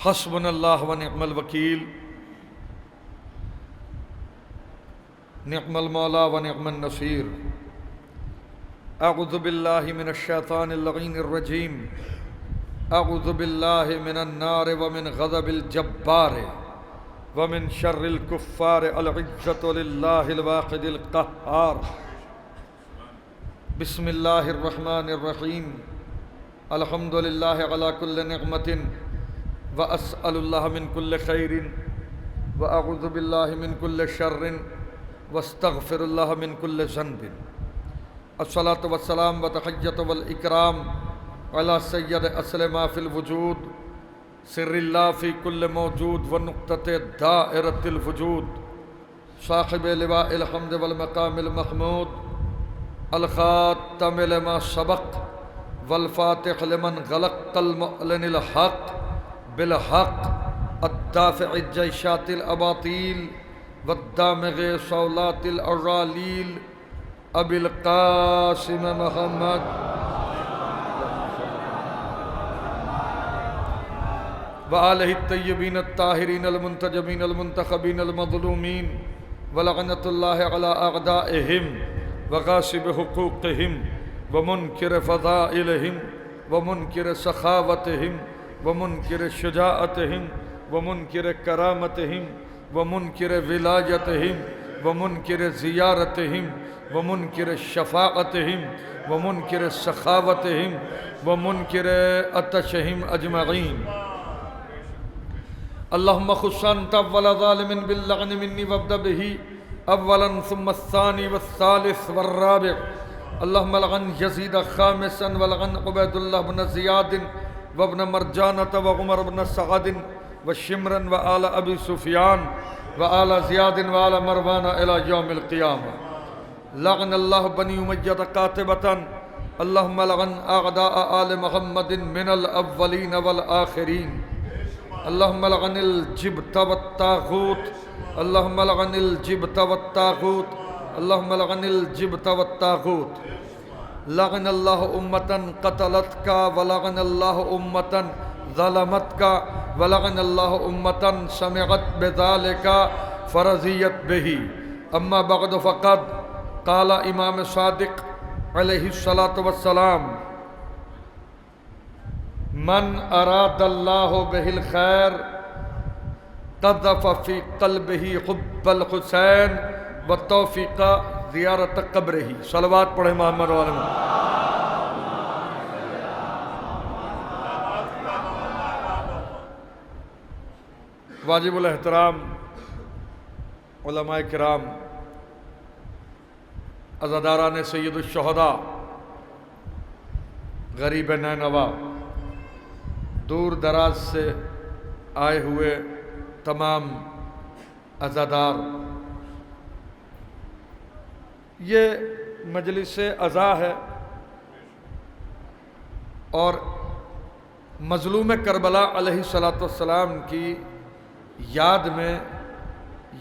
حسبنا اللہ ونعم الوکیل، نعم المولا ونعم النصیر۔ اعوذ باللہ من الشیطان اللعین الرجیم، اعوذ باللہ من النار ومن غضب الجبار ومن شر الکفار، العزت للہ الواحد القہار۔ بسم اللہ الرحمن الرحیم، الحمد للہ علی کل نعمت واسأل اللہ من کل خیر واعوذ باللہ من کل شر واستغفر اللہ من کل ذنب۔ الصلاۃ والسلام وتحیۃ والاکرام علی سید اصل ما فی الوجود، سر اللہ فی کل موجود ونقطۃ دائرۃ الوجود، صاحب لواء الحمد والمقام المحمود، الخاتم لما سبق والفاتح لمن غلق، المعلن الحق بالحق، الدافع الجیشات الاباطیل والدامغ صولات الأرالیل، ابی القاسم محمد وآلہ الطیبین الطاہرین المنتجبین المنتخبین المظلومین، ولعنۃ اللہ علی اعدائہم وغاصب حقوقہم ومنکر فضائلہم ومنکر سخاوتہم ومنکر شجاعتہم ومنکر کرامتہم ومنکر ولایتہم ومنکر زیارتہم ومنکر شفاعتہم ومنکر سخاوتہم ومنکر عطشہم اجمعین۔ اللہم خص انت اول ظالم باللعن منی وابدأ به اولا ثم الثانی والثالث والرابع۔ اللہم لعن یزید خامسا ولعن عبید اللہ بن زیاد وابن مرجانة وعمر بن سعد وشمرا وآل ابی سفیان وآل زیاد وآل مروان الى یوم القیامہ۔ لعن اللہ بنی امیہ قاتبۃ، اللہم لعن اعداء آل محمد من الاولین والآخرین۔ اللہم لعن الجبت والطاغوت، اللہم لعن الجبت والطاغوت، اللہم لعن الجبت والطاغوت۔ لعن اللہ امتا قتلتک ولعن اللہ امتا ظلمتک ولعن اللہ امتا سمعت بذالک فرضیت بہ۔ اما بعد فقد قال امام صادق علیہ الصلاۃ والسلام، من اراد اللہ بہ الخیر قذف فی قلبہ حب الحسین وتوفیق زیارت قبرہ۔ صلوات پڑھیں محمد و آل محمد۔ واجب الاحترام علماء کرام، عزاداران سید الشہداء، غریب نینوا، دور دراز سے آئے ہوئے تمام عزادار، یہ مجلس عزا ہے اور مظلوم کربلا علیہ السلام کی یاد میں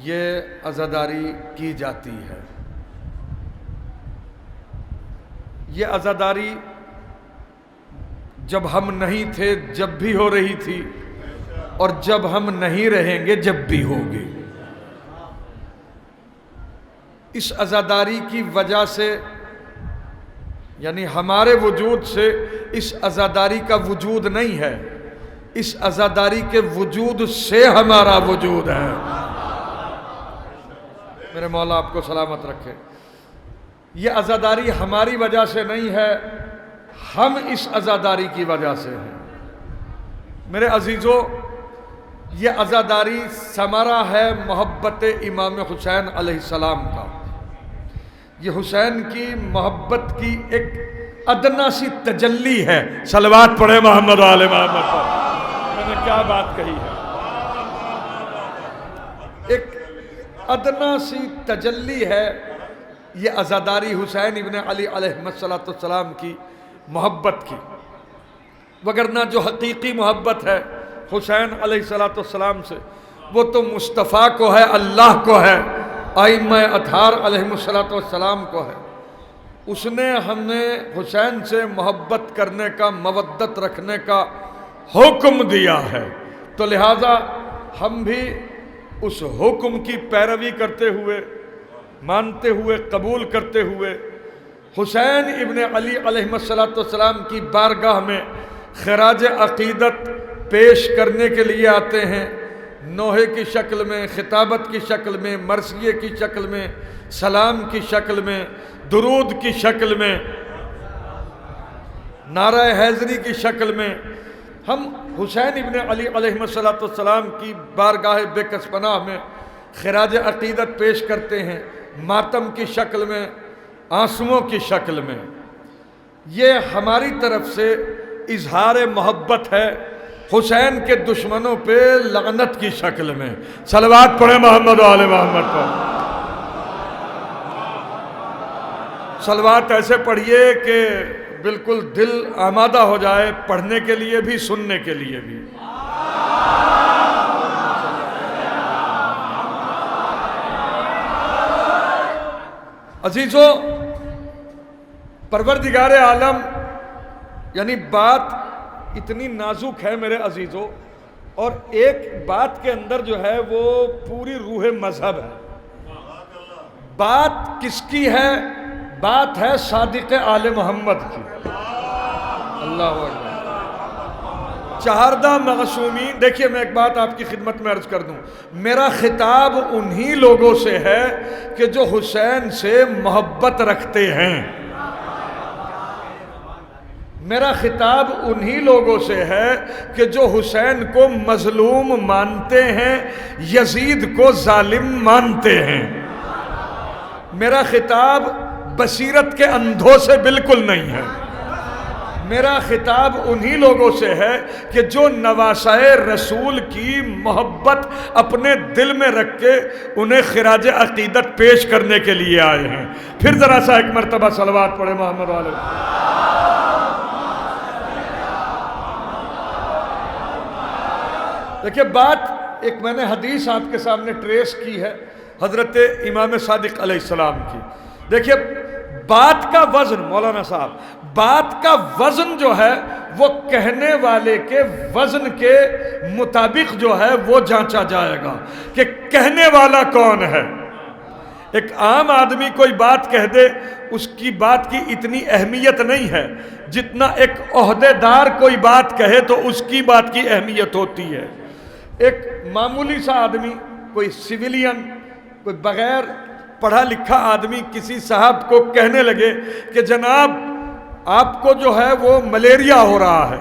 یہ عزاداری کی جاتی ہے۔ یہ عزاداری جب ہم نہیں تھے جب بھی ہو رہی تھی، اور جب ہم نہیں رہیں گے جب بھی ہوگی۔ اس عزاداری کی وجہ سے، یعنی ہمارے وجود سے اس عزاداری کا وجود نہیں ہے، اس عزاداری کے وجود سے ہمارا وجود ہے۔ میرے مولا آپ کو سلامت رکھے۔ یہ عزاداری ہماری وجہ سے نہیں ہے، ہم اس عزاداری کی وجہ سے ہیں۔ میرے عزیزو، یہ عزاداری ثمرہ ہے محبت امام حسین علیہ السلام کا۔ یہ حسین کی محبت کی ایک ادنا سی تجلی ہے۔ صلوات پڑھے محمد و آل محمد پر۔ میں نے کیا بات کہی ہے؟ ایک ادنا سی تجلی ہے یہ عزاداری حسین ابن علی علیہ السلام کی محبت کی، وگرنہ جو حقیقی محبت ہے حسین علیہ السلام سے، وہ تو مصطفیٰ کو ہے، اللہ کو ہے، ائمہ اطہار علیہ السلام کو ہے۔ اس نے ہمیں حسین سے محبت کرنے کا، مودت رکھنے کا حکم دیا ہے۔ تو لہٰذا ہم بھی اس حکم کی پیروی کرتے ہوئے، مانتے ہوئے، قبول کرتے ہوئے حسین ابن علی علیہ السلام کی بارگاہ میں خراج عقیدت پیش کرنے کے لیے آتے ہیں، نوحے کی شکل میں، خطابت کی شکل میں، مرثیے کی شکل میں، سلام کی شکل میں، درود کی شکل میں، نعرہ حیدری کی شکل میں ہم حسین ابن علی علیہ السلام کی بارگاہ بے کس پناہ میں خراج عقیدت پیش کرتے ہیں، ماتم کی شکل میں، آنسوؤں کی شکل میں۔ یہ ہماری طرف سے اظہار محبت ہے حسین کے دشمنوں پہ لعنت کی شکل میں۔ صلوات پڑھیں محمد و آل محمد پر۔ صلوات ایسے پڑھیے کہ بالکل دل آمادہ ہو جائے، پڑھنے کے لیے بھی، سننے کے لیے بھی۔ عزیزو، پروردگار عالم، یعنی بات اتنی نازک ہے میرے عزیزو، اور ایک بات کے اندر جو ہے وہ پوری روح مذہب ہے۔ بات کس کی ہے؟ بات ہے صادق آل محمد کی۔ اللہ اکبر۔ چہاردہ معصومین، دیکھیے میں ایک بات آپ کی خدمت میں عرض کر دوں، میرا خطاب انہی لوگوں سے ہے کہ جو حسین سے محبت رکھتے ہیں۔ میرا خطاب انہی لوگوں سے ہے کہ جو حسین کو مظلوم مانتے ہیں، یزید کو ظالم مانتے ہیں۔ میرا خطاب بصیرت کے اندھوں سے بالکل نہیں ہے۔ میرا خطاب انہی لوگوں سے ہے کہ جو نواسائے رسول کی محبت اپنے دل میں رکھ کے انہیں خراج عقیدت پیش کرنے کے لیے آئے ہیں۔ پھر ذرا سا ایک مرتبہ صلوات پڑھے محمد علیہ۔ دیکھیے بات ایک میں نے حدیث آپ کے سامنے ٹریس کی ہے حضرت امام صادق علیہ السلام کی۔ دیکھیے بات کا وزن، مولانا صاحب، بات کا وزن جو ہے وہ کہنے والے کے وزن کے مطابق جو ہے وہ جانچا جائے گا کہ کہنے والا کون ہے۔ ایک عام آدمی کوئی بات کہہ دے، اس کی بات کی اتنی اہمیت نہیں ہے جتنا ایک عہدے دار کوئی بات کہے تو اس کی بات کی اہمیت ہوتی ہے۔ ایک معمولی سا آدمی، کوئی سویلین، کوئی بغیر پڑھا لکھا آدمی کسی صاحب کو کہنے لگے کہ جناب آپ کو جو ہے وہ ملیریا ہو رہا ہے،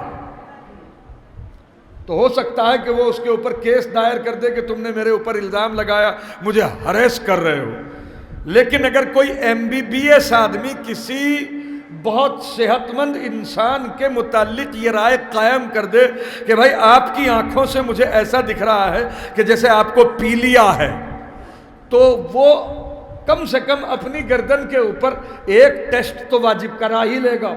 تو ہو سکتا ہے کہ وہ اس کے اوپر کیس دائر کر دے کہ تم نے میرے اوپر الزام لگایا، مجھے ہریس کر رہے ہو۔ لیکن اگر کوئی MBBS آدمی کسی بہت صحت مند انسان کے متعلق یہ رائے قائم کر دے کہ بھائی آپ کی آنکھوں سے مجھے ایسا دکھ رہا ہے کہ جیسے آپ کو پیلیا ہے، تو وہ کم سے کم اپنی گردن کے اوپر ایک ٹیسٹ تو واجب کرا ہی لے گا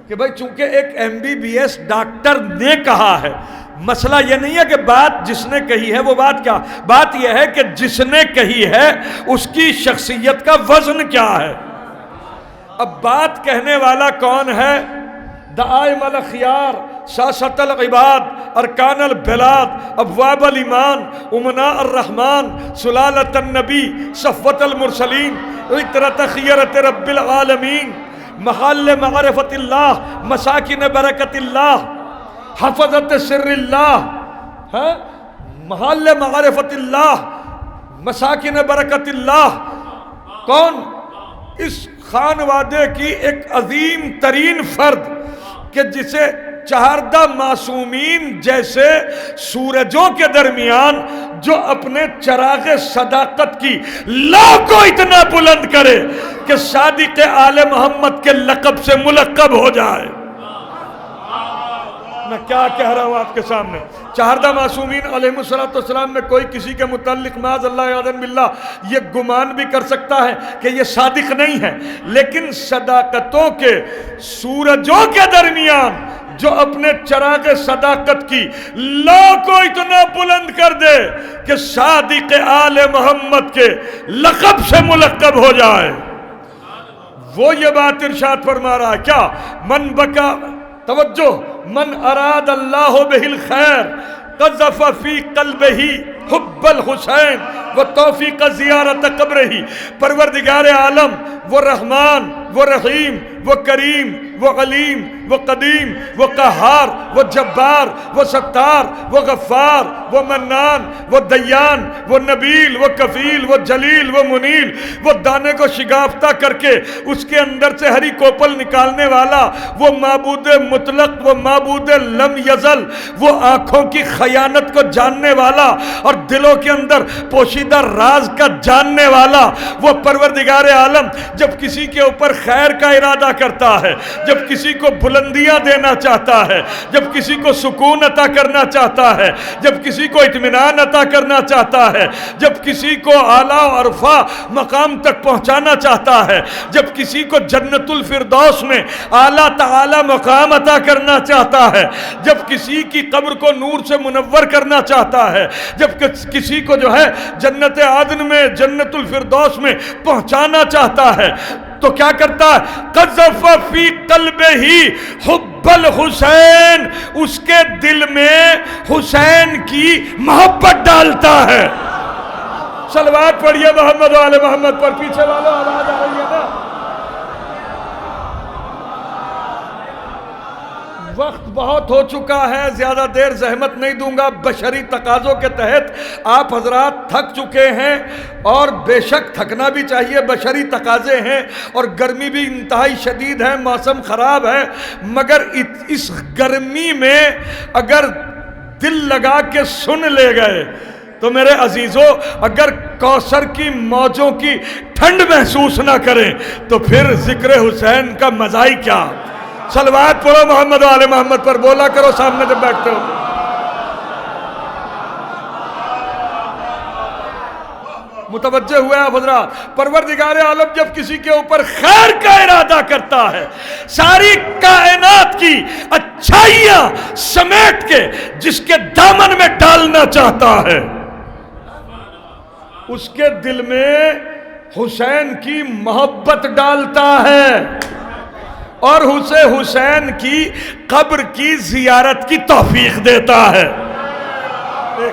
کہ بھائی چونکہ ایک MBBS ڈاکٹر نے کہا ہے۔ مسئلہ یہ نہیں ہے کہ بات جس نے کہی ہے وہ بات کیا، بات یہ ہے کہ جس نے کہی ہے اس کی شخصیت کا وزن کیا ہے۔ اب بات کہنے والا کون ہے؟ دعائم الاخیار، ساسۃ العباد، ارکان البلاد، ابواب الایمان، امناء الرحمن، سلالۃ النبی، صفوۃ المرسلین، عطرۃ خیرۃ رب العالمین، محال معرفت اللہ، مساکن برکت اللہ، حفظت سر اللہ، محال معرفت اللہ، مساکن برکت اللہ۔ کون؟ اس خانوادے کی ایک عظیم ترین فرد کہ جسے چہاردہ معصومین جیسے سورجوں کے درمیان جو اپنے چراغ صداقت کی لا کو اتنا بلند کرے کہ صادق آل محمد کے لقب سے ملقب ہو جائے۔ میں کیا کہہ رہا ہوں آپ کے سامنے؟ چہاردہ معصومین علیہ السلام میں کوئی کسی کے متعلق معاذ اللہ یعظم باللہ یہ گمان بھی کر سکتا ہے کہ یہ صادق نہیں ہے، لیکن صداقتوں کے سورجوں کے درمیان جو اپنے چراغ صداقت کی لا کو اتنا بلند کر دے کہ صادق آل محمد کے لقب سے ملقب ہو جائے، وہ یہ بات ارشاد فرما رہا ہے۔ کیا؟ من بکا، توجہ، من اراد اللہ بہ الخیر قذف فی قلبہ حب الحسین و توفیق زیارت قبرہ. پروردگار عالم وہ رحمان، وہ رحیم، وہ کریم، وہ علیم، وہ قدیم، وہ قہار، وہ جبار، وہ ستار، وہ غفار، وہ منان، وہ دیان، وہ نبیل، وہ کفیل، وہ جلیل، وہ منیل، وہ دانے کو شگافتہ کر کے اس کے اندر سے ہری کوپل نکالنے والا، وہ معبود مطلق، وہ معبود لم یزل، وہ آنکھوں کی خیانت کو جاننے والا اور دلوں کے اندر پوشیدہ راز کا جاننے والا، وہ پروردگار عالم جب کسی کے اوپر خیر کا ارادہ کرتا ہے، جب کسی کو بلندیاں دینا چاہتا ہے، جب کسی کو سکون عطا کرنا چاہتا ہے، جب کسی کو اطمینان عطا کرنا چاہتا ہے، جب کسی کو اعلیٰ و عرفہ مقام تک پہنچانا چاہتا ہے، جب کسی کو جنت الفردوس میں اعلیٰ تعالی مقام عطا کرنا چاہتا ہے، جب کسی کی قبر کو نور سے منور کرنا چاہتا ہے، جب کسی کو جو ہے جنت عدن میں جنت الفردوس میں پہنچانا چاہتا ہے، تو کیا کرتا ہے؟ قذف فی قلبہ حب الحسین، اس کے دل میں حسین کی محبت ڈالتا ہے. صلوات پڑھیے محمد و آل محمد پر. پیچھے والوں آواز آ رہی ہے نا؟ وقت بہت ہو چکا ہے، زیادہ دیر زحمت نہیں دوں گا. بشری تقاضوں کے تحت آپ حضرات تھک چکے ہیں اور بے شک تھکنا بھی چاہیے، بشری تقاضے ہیں اور گرمی بھی انتہائی شدید ہے، موسم خراب ہے، مگر اس گرمی میں اگر دل لگا کے سن لے گئے تو میرے عزیزو، اگر کوثر کی موجوں کی ٹھنڈ محسوس نہ کریں تو پھر ذکر حسین کا مزہ ہی کیا. صلوات پڑھو محمد و آل محمد پر. بولا کرو سامنے جب بیٹھتے ہو. متوجہ ہوئے آپ حضرات؟ پروردگار عالم جب کسی کے اوپر خیر کا ارادہ کرتا ہے، ساری کائنات کی اچھائیاں سمیٹ کے جس کے دامن میں ڈالنا چاہتا ہے، اس کے دل میں حسین کی محبت ڈالتا ہے اور اسے حسین کی قبر کی زیارت کی توفیق دیتا ہے.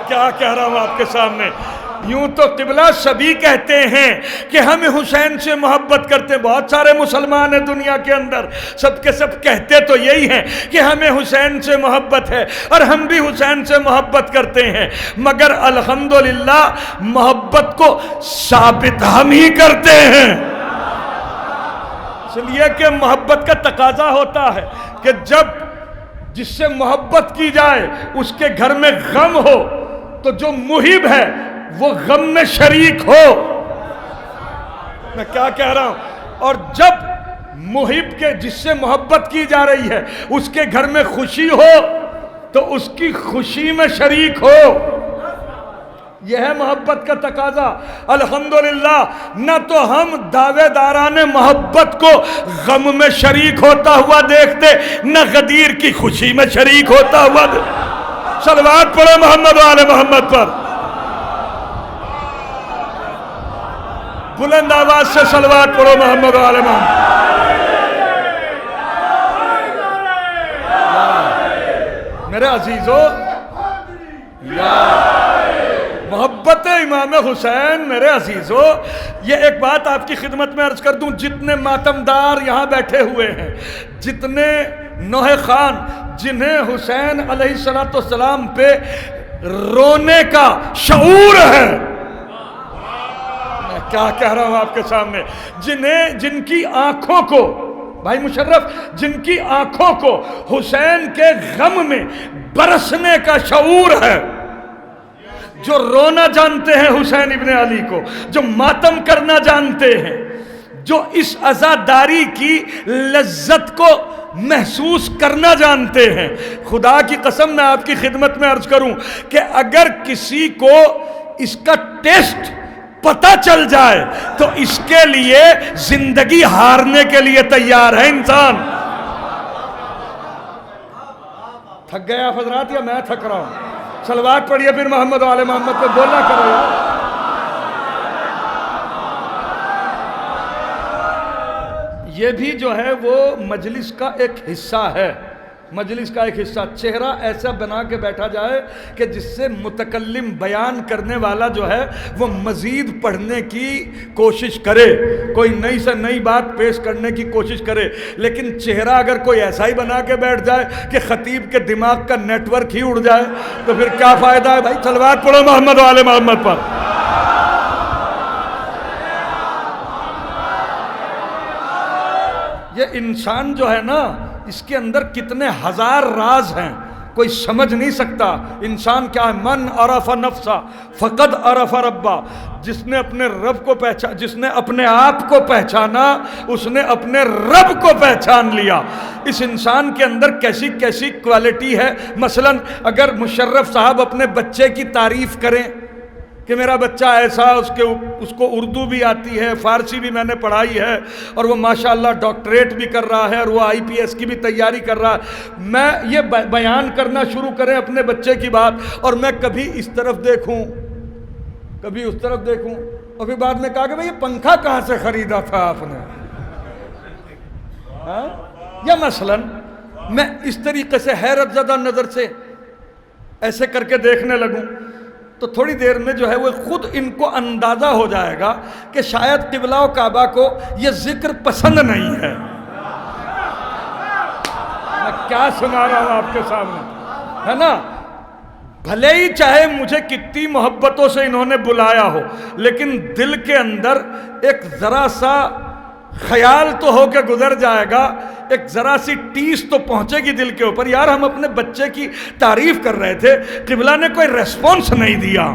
کیا کہہ رہا ہوں آپ کے سامنے؟ یوں تو قبلہ سبھی کہتے ہیں کہ ہم حسین سے محبت کرتے، بہت سارے مسلمان ہیں دنیا کے اندر، سب کے سب کہتے تو یہی ہیں کہ ہمیں حسین سے محبت ہے اور ہم بھی حسین سے محبت کرتے ہیں، مگر الحمدللہ محبت کو ثابت ہم ہی کرتے ہیں. اس لیے کہ محبت کا تقاضا ہوتا ہے کہ جب جس سے محبت کی جائے اس کے گھر میں غم ہو تو جو محب ہے وہ غم میں شریک ہو. میں کیا کہہ رہا ہوں؟ اور جب محب کے جس سے محبت کی جا رہی ہے اس کے گھر میں خوشی ہو تو اس کی خوشی میں شریک ہو. یہ ہے محبت کا تقاضا. الحمدللہ نہ تو ہم دعوے داران محبت کو غم میں شریک ہوتا ہوا دیکھتے، نہ غدیر کی خوشی میں شریک ہوتا ہوا دیکھتے. صلوات پڑھو محمد و آل محمد پر. بلند آواز سے صلوات پڑھو محمد و آل محمد. میرے عزیزو، محبت امام حسین، میرے عزیزو، یہ ایک بات آپ کی خدمت میں عرض کر دوں، جتنے ماتمدار یہاں بیٹھے ہوئے ہیں، جتنے نوحہ خان جنہیں حسین علیہ السلام پہ رونے کا شعور ہے، میں کیا کہہ رہا ہوں آپ کے سامنے، جن کی آنکھوں کو، بھائی مشرف، جن کی آنکھوں کو حسین کے غم میں برسنے کا شعور ہے، جو رونا جانتے ہیں حسین ابن علی کو، جو ماتم کرنا جانتے ہیں، جو اس عزاداری کی لذت کو محسوس کرنا جانتے ہیں. خدا کی قسم میں آپ کی خدمت میں عرض کروں کہ اگر کسی کو اس کا ٹیسٹ پتہ چل جائے تو اس کے لیے زندگی ہارنے کے لیے تیار ہے انسان. تھک گئے آپ حضرات یا میں تھک رہا ہوں؟ صلوات پڑھیے پھر محمد و آل محمد پہ. بولنا کرو یار. یہ بھی جو ہے وہ مجلس کا ایک حصہ ہے. مجلس کا ایک حصہ، چہرہ ایسا بنا کے بیٹھا جائے کہ جس سے متکلم بیان کرنے والا جو ہے وہ مزید پڑھنے کی کوشش کرے، کوئی نئی سے نئی بات پیش کرنے کی کوشش کرے. لیکن چہرہ اگر کوئی ایسا ہی بنا کے بیٹھ جائے کہ خطیب کے دماغ کا نیٹ ورک ہی اڑ جائے تو پھر کیا فائدہ ہے بھائی؟ صلوات پڑھو محمد و آل محمد پر. یہ انسان جو ہے نا، اس کے اندر کتنے ہزار راز ہیں، کوئی سمجھ نہیں سکتا. انسان کیا ہے؟ من عرف نفسا فقد عرف ربا. جس نے اپنے رب کو پہچانا، جس نے اپنے آپ کو پہچانا، اس نے اپنے رب کو پہچان لیا. اس انسان کے اندر کیسی کیسی کوالٹی ہے. مثلا اگر مشرف صاحب اپنے بچے کی تعریف کریں کہ میرا بچہ ایسا، اس کو اردو بھی آتی ہے، فارسی بھی میں نے پڑھائی ہے، اور وہ ماشاءاللہ ڈاکٹریٹ بھی کر رہا ہے، اور وہ IPS کی بھی تیاری کر رہا ہے. میں یہ بیان کرنا شروع کریں اپنے بچے کی بات، اور میں کبھی اس طرف دیکھوں کبھی اس طرف دیکھوں، اور پھر بعد میں کہا کہ بھئی یہ پنکھا کہاں سے خریدا تھا آپ نے؟ یا مثلا میں اس طریقے سے حیرت زدہ نظر سے ایسے کر کے دیکھنے لگوں تو تھوڑی دیر میں جو ہے وہ خود ان کو اندازہ ہو جائے گا کہ شاید قبلہ و کعبہ کو یہ ذکر پسند نہیں ہے. میں کیا سنا رہا ہوں آپ کے سامنے، ہے نا؟ بھلے ہی چاہے مجھے کتنی محبتوں سے انہوں نے بلایا ہو، لیکن دل کے اندر ایک ذرا سا خیال تو ہو کے گزر جائے گا، ایک ذرا سی ٹیس تو پہنچے گی دل کے اوپر. یار ہم اپنے بچے کی تعریف کر رہے تھے، قبلہ نے کوئی ریسپونس نہیں دیا.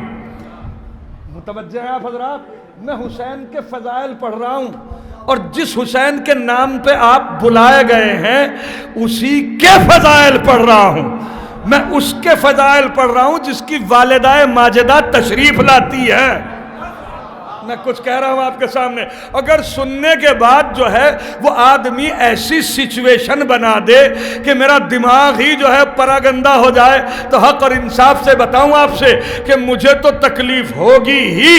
متوجہ ہیں آپ حضرات؟ میں حسین کے فضائل پڑھ رہا ہوں، اور جس حسین کے نام پہ آپ بلائے گئے ہیں اسی کے فضائل پڑھ رہا ہوں. میں اس کے فضائل پڑھ رہا ہوں جس کی والدہ ماجدہ تشریف لاتی ہے. میں کچھ کہہ رہا ہوں آپ کے سامنے، اگر سننے کے بعد جو ہے وہ آدمی ایسی سچویشن بنا دے کہ میرا دماغ ہی جو ہے پراگندہ ہو جائے، تو حق اور انصاف سے بتاؤں آپ سے کہ مجھے تو تکلیف ہوگی ہی،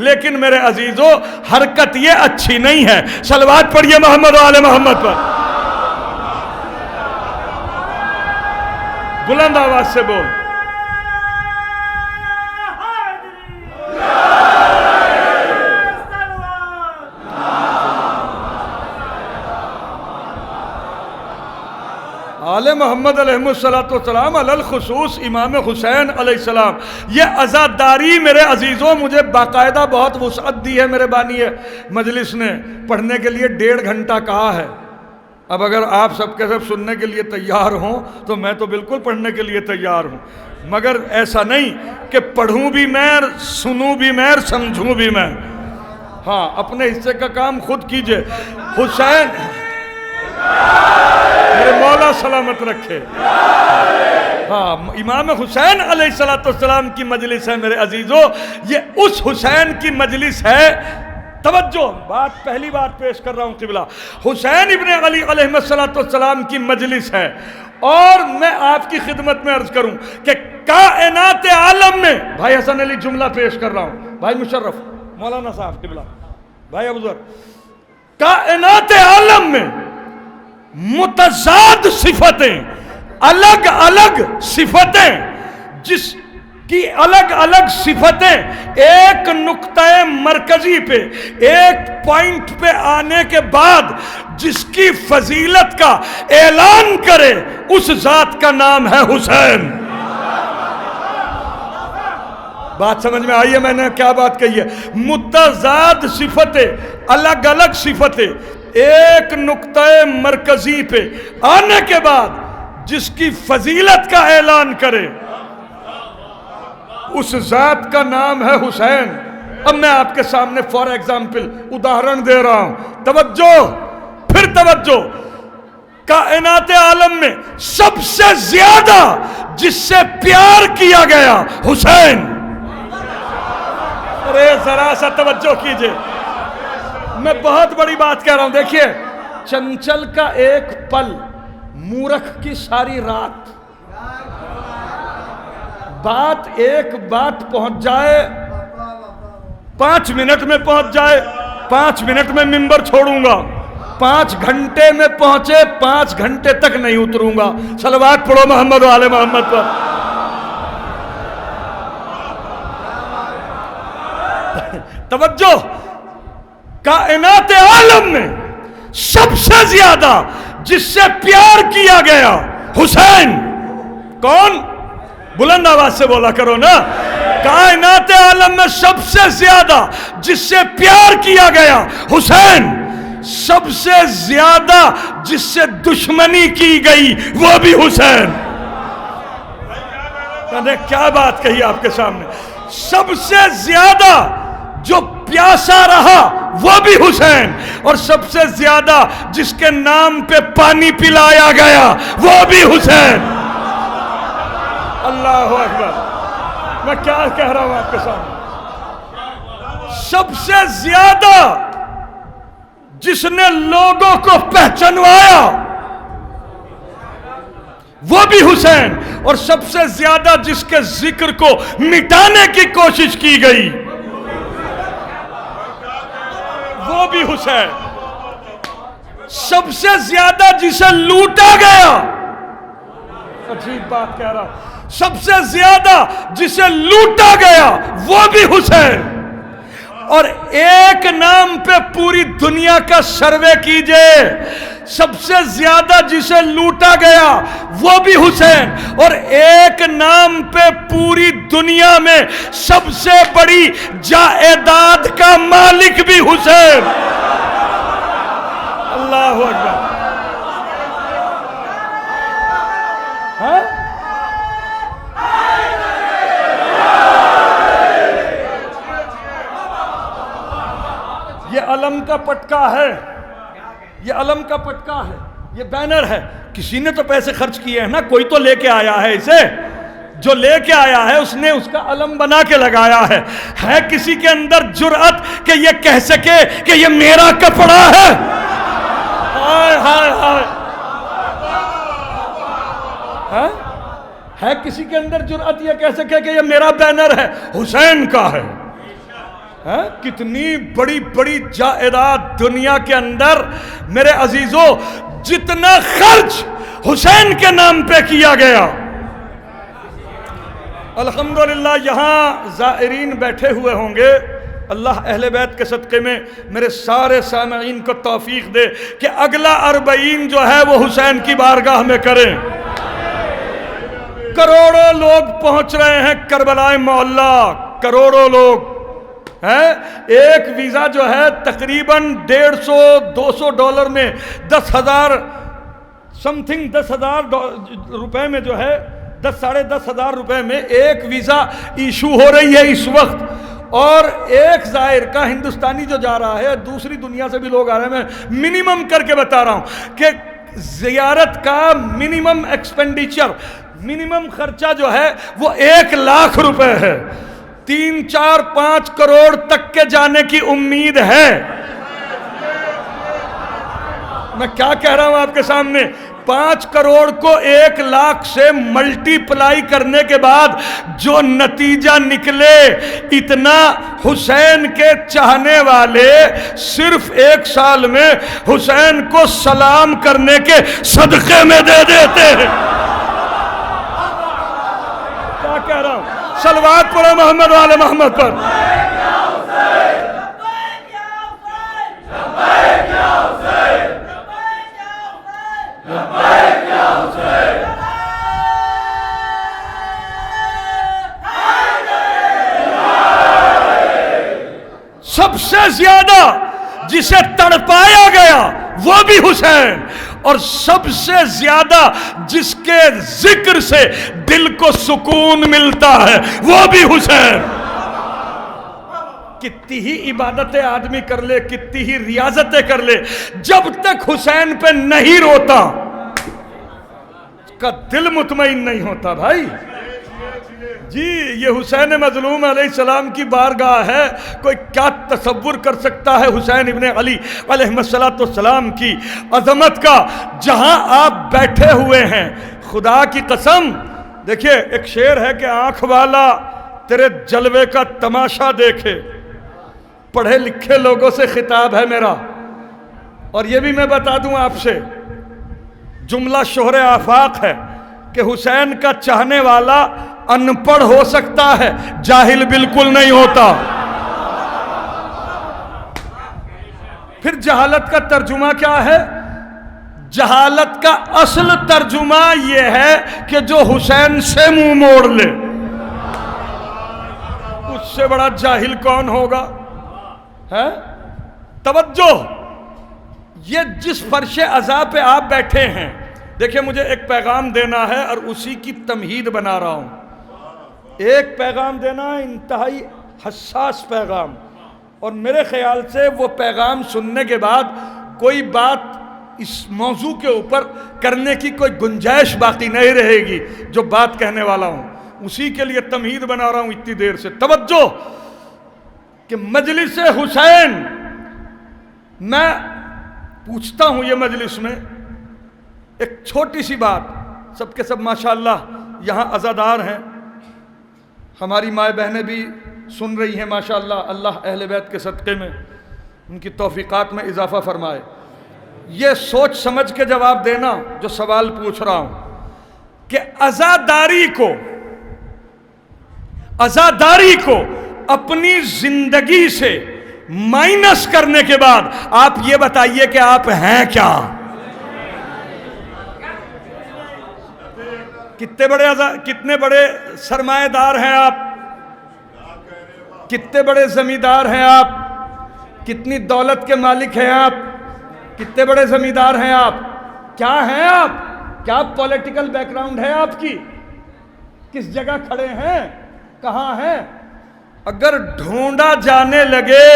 لیکن میرے عزیزو حرکت یہ اچھی نہیں ہے. صلوات پڑھیے محمد و آل محمد پر. بلند آواز سے بول. آل محمد علیہ السلام علی الخصوص امام حسین علیہ السلام. یہ عزاداری میرے عزیزوں مجھے باقاعدہ بہت وسعت دی ہے میرے بانی مجلس نے. پڑھنے کے لیے 1.5 گھنٹہ کہا ہے. اب اگر آپ سب کے سب سننے کے لیے تیار ہوں تو میں تو بالکل پڑھنے کے لیے تیار ہوں، مگر ایسا نہیں کہ پڑھوں بھی میں، سنوں بھی میں، سمجھوں بھی میں. ہاں، اپنے حصے کا کام خود کیجئے. حسین میرے مولا سلامت رکھے. ہاں، امام حسین علیہ السلام کی مجلس ہے میرے عزیزو. یہ اس حسین کی مجلس ہے. توجہ، پہلی بات پیش کر رہا ہوں قبلہ. حسین ابن علی علیہ السلام کی مجلس ہے. اور میں آپ کی خدمت میں عرض کروں کہ کائنات عالم میں، بھائی حسن علی جملہ پیش کر رہا ہوں، بھائی مشرف، مولانا صاحب قبلہ، بھائی ابوذر، کائنات عالم میں متضاد صفتیں، الگ الگ صفتیں، جس کی الگ الگ صفتیں ایک نقطہ مرکزی پہ، ایک پوائنٹ پہ آنے کے بعد جس کی فضیلت کا اعلان کرے، اس ذات کا نام ہے حسین. بات سمجھ میں آئی ہے میں نے کیا بات کہی ہے؟ متضاد صفتیں، الگ الگ صفتیں ایک نقطہ مرکزی پہ آنے کے بعد جس کی فضیلت کا اعلان کرے، اس ذات کا نام ہے حسین. اب میں آپ کے سامنے فار ایگزامپل اداہرن دے رہا ہوں. توجہ، پھر توجہ. کائنات عالم میں سب سے زیادہ جس سے پیار کیا گیا حسین. ارے ذرا سا توجہ کیجئے، میں بہت بڑی بات کہہ رہا ہوں. دیکھیے، چنچل کا ایک پل، مورخ کی ساری رات. ایک بات پہنچ جائے، 5 منٹ میں پہنچ جائے، 5 منٹ میں منبر چھوڑوں گا. 5 گھنٹے میں پہنچے، 5 گھنٹے تک نہیں اتروں گا۔ صلوات پڑھو محمد و آل محمد پر۔ توجہ، کائنات عالم میں سب سے زیادہ جس سے پیار کیا گیا حسین، کون؟ بلند آواز سے بولا کرو نا۔ کائنات عالم میں سب سے زیادہ جس سے پیار کیا گیا حسین، سب سے زیادہ جس سے دشمنی کی گئی وہ بھی حسین۔ میں نے کیا بات کہی آپ کے سامنے؟ سب سے زیادہ جو پیاسا رہا وہ بھی حسین، اور سب سے زیادہ جس کے نام پہ پانی پلایا گیا وہ بھی حسین۔ اللہ اکبر، میں کیا کہہ رہا ہوں آپ کے سامنے؟ سب سے زیادہ جس نے لوگوں کو پہچانوایا وہ بھی حسین، اور سب سے زیادہ جس کے ذکر کو مٹانے کی کوشش کی گئی وہ بھی حسین۔ سب سے زیادہ جسے لوٹا گیا، عجیب بات کہہ رہا ہوں، سب سے زیادہ جسے لوٹا گیا وہ بھی حسین۔ اور ایک نام پہ پوری دنیا کا سروے کیجئے، سب سے زیادہ جسے لوٹا گیا وہ بھی حسین، اور ایک نام پہ پوری دنیا میں سب سے بڑی جائیداد کا مالک بھی حسین۔ اللہ اکبر۔ ہاں؟ یہ علم کا پٹکا ہے، یہ علم کا پٹکا ہے، یہ بینر ہے۔ کسی نے تو پیسے خرچ کیے ہیں نا، کوئی تو لے کے آیا ہے اسے، جو لے کے آیا ہے اس نے اس کا علم بنا کے لگایا ہے۔ ہے کسی کے اندر جرأت کہ یہ کہہ سکے کہ یہ میرا کپڑا ہے؟ ہائے ہائے ہائے، ہے کسی کے اندر جرأت یہ کہہ سکے کہ یہ میرا بینر ہے؟ حسین کا ہے۔ کتنی بڑی بڑی جائیداد دنیا کے اندر میرے عزیزوں، جتنا خرچ حسین کے نام پہ کیا گیا۔ الحمدللہ یہاں زائرین بیٹھے ہوئے ہوں گے، اللہ اہل بیت کے صدقے میں میرے سارے سامعین کو توفیق دے کہ اگلا 40 جو ہے وہ حسین کی بارگاہ میں کریں۔ کروڑوں لوگ پہنچ رہے ہیں کربلا معلیٰ، کروڑوں لوگ ہیں۔ ایک ویزا جو ہے تقریباً $150-200 میں 10,000 سم تھنگ 10,000 روپے میں جو ہے 10,000-10,000 روپے میں ایک ویزا ایشو ہو رہی ہے اس وقت، اور ایک زائر کا ہندوستانی جو جا رہا ہے، دوسری دنیا سے بھی لوگ آ رہے ہیں، میں منیمم کر کے بتا رہا ہوں کہ زیارت کا منیمم ایکسپینڈیچر، منیمم خرچہ جو ہے وہ 1 لاکھ روپے ہے۔ 3-4-5 کروڑ تک کے جانے کی امید ہے۔ میں کیا کہہ رہا ہوں آپ کے سامنے؟ 5 کروڑ کو 1 لاکھ سے ملٹی پلائی کرنے کے بعد جو نتیجہ نکلے، اتنا حسین کے چاہنے والے صرف 1 سال میں حسین کو سلام کرنے کے صدقے میں دے دیتے ہیں۔ کیا کہہ رہا ہوں؟ صلوات پڑھو محمد و آل محمد پر۔ سب سے زیادہ جسے تڑپایا گیا وہ بھی حسین، اور سب سے زیادہ جس کے ذکر سے دل کو سکون ملتا ہے وہ بھی حسین۔ کتنی ہی عبادتیں آدمی کر لے، کتنی ہی ریاضتیں کر لے، جب تک حسین پہ نہیں روتا اس کا دل مطمئن نہیں ہوتا بھائی۔ جی یہ حسین مظلوم علیہ السلام کی بارگاہ ہے، کوئی کیا تصور کر سکتا ہے حسین ابن علی علیہ السلام کی عظمت کا؟ جہاں آپ بیٹھے ہوئے ہیں، خدا کی قسم، دیکھیے ایک شعر ہے کہ آنکھ والا تیرے جلوے کا تماشا دیکھے، پڑھے لکھے لوگوں سے خطاب ہے میرا، اور یہ بھی میں بتا دوں آپ سے، جملہ شہر آفاق ہے کہ حسین کا چاہنے والا ان پڑھ ہو سکتا ہے، جاہل بالکل نہیں ہوتا۔ پھر جہالت کا ترجمہ کیا ہے؟ جہالت کا اصل ترجمہ یہ ہے کہ جو حسین سے منہ موڑ لے، اس سے بڑا جاہل کون ہوگا؟ ہے؟ توجہ، یہ جس فرش عزا پہ آپ بیٹھے ہیں، دیکھیں مجھے ایک پیغام دینا ہے اور اسی کی تمہید بنا رہا ہوں۔ ایک پیغام دینا ہے، انتہائی حساس پیغام، اور میرے خیال سے وہ پیغام سننے کے بعد کوئی بات اس موضوع کے اوپر کرنے کی کوئی گنجائش باقی نہیں رہے گی جو بات کہنے والا ہوں، اسی کے لیے تمہید بنا رہا ہوں اتنی دیر سے۔ توجہ کہ مجلس حسین، میں پوچھتا ہوں یہ مجلس میں ایک چھوٹی سی بات، سب کے سب ماشاءاللہ یہاں عزادار ہیں، ہماری مائیں بہنیں بھی سن رہی ہیں ماشاءاللہ، اللہ اہل بیت کے صدقے میں ان کی توفیقات میں اضافہ فرمائے۔ یہ سوچ سمجھ کے جواب دینا جو سوال پوچھ رہا ہوں کہ عزاداری کو اپنی زندگی سے مائنس کرنے کے بعد آپ یہ بتائیے کہ آپ ہیں کیا؟ کتنے بڑے سرمایہ دار ہیں آپ؟ کتنے بڑے زمیندار ہیں آپ؟ کتنی دولت کے مالک ہیں آپ؟ کتنے بڑے زمیندار ہیں آپ؟ کیا ہیں آپ؟ کیا پولیٹیکل بیک گراؤنڈ ہے آپ کی؟ کس جگہ کھڑے ہیں؟ کہاں ہیں؟ اگر ڈھونڈا جانے لگے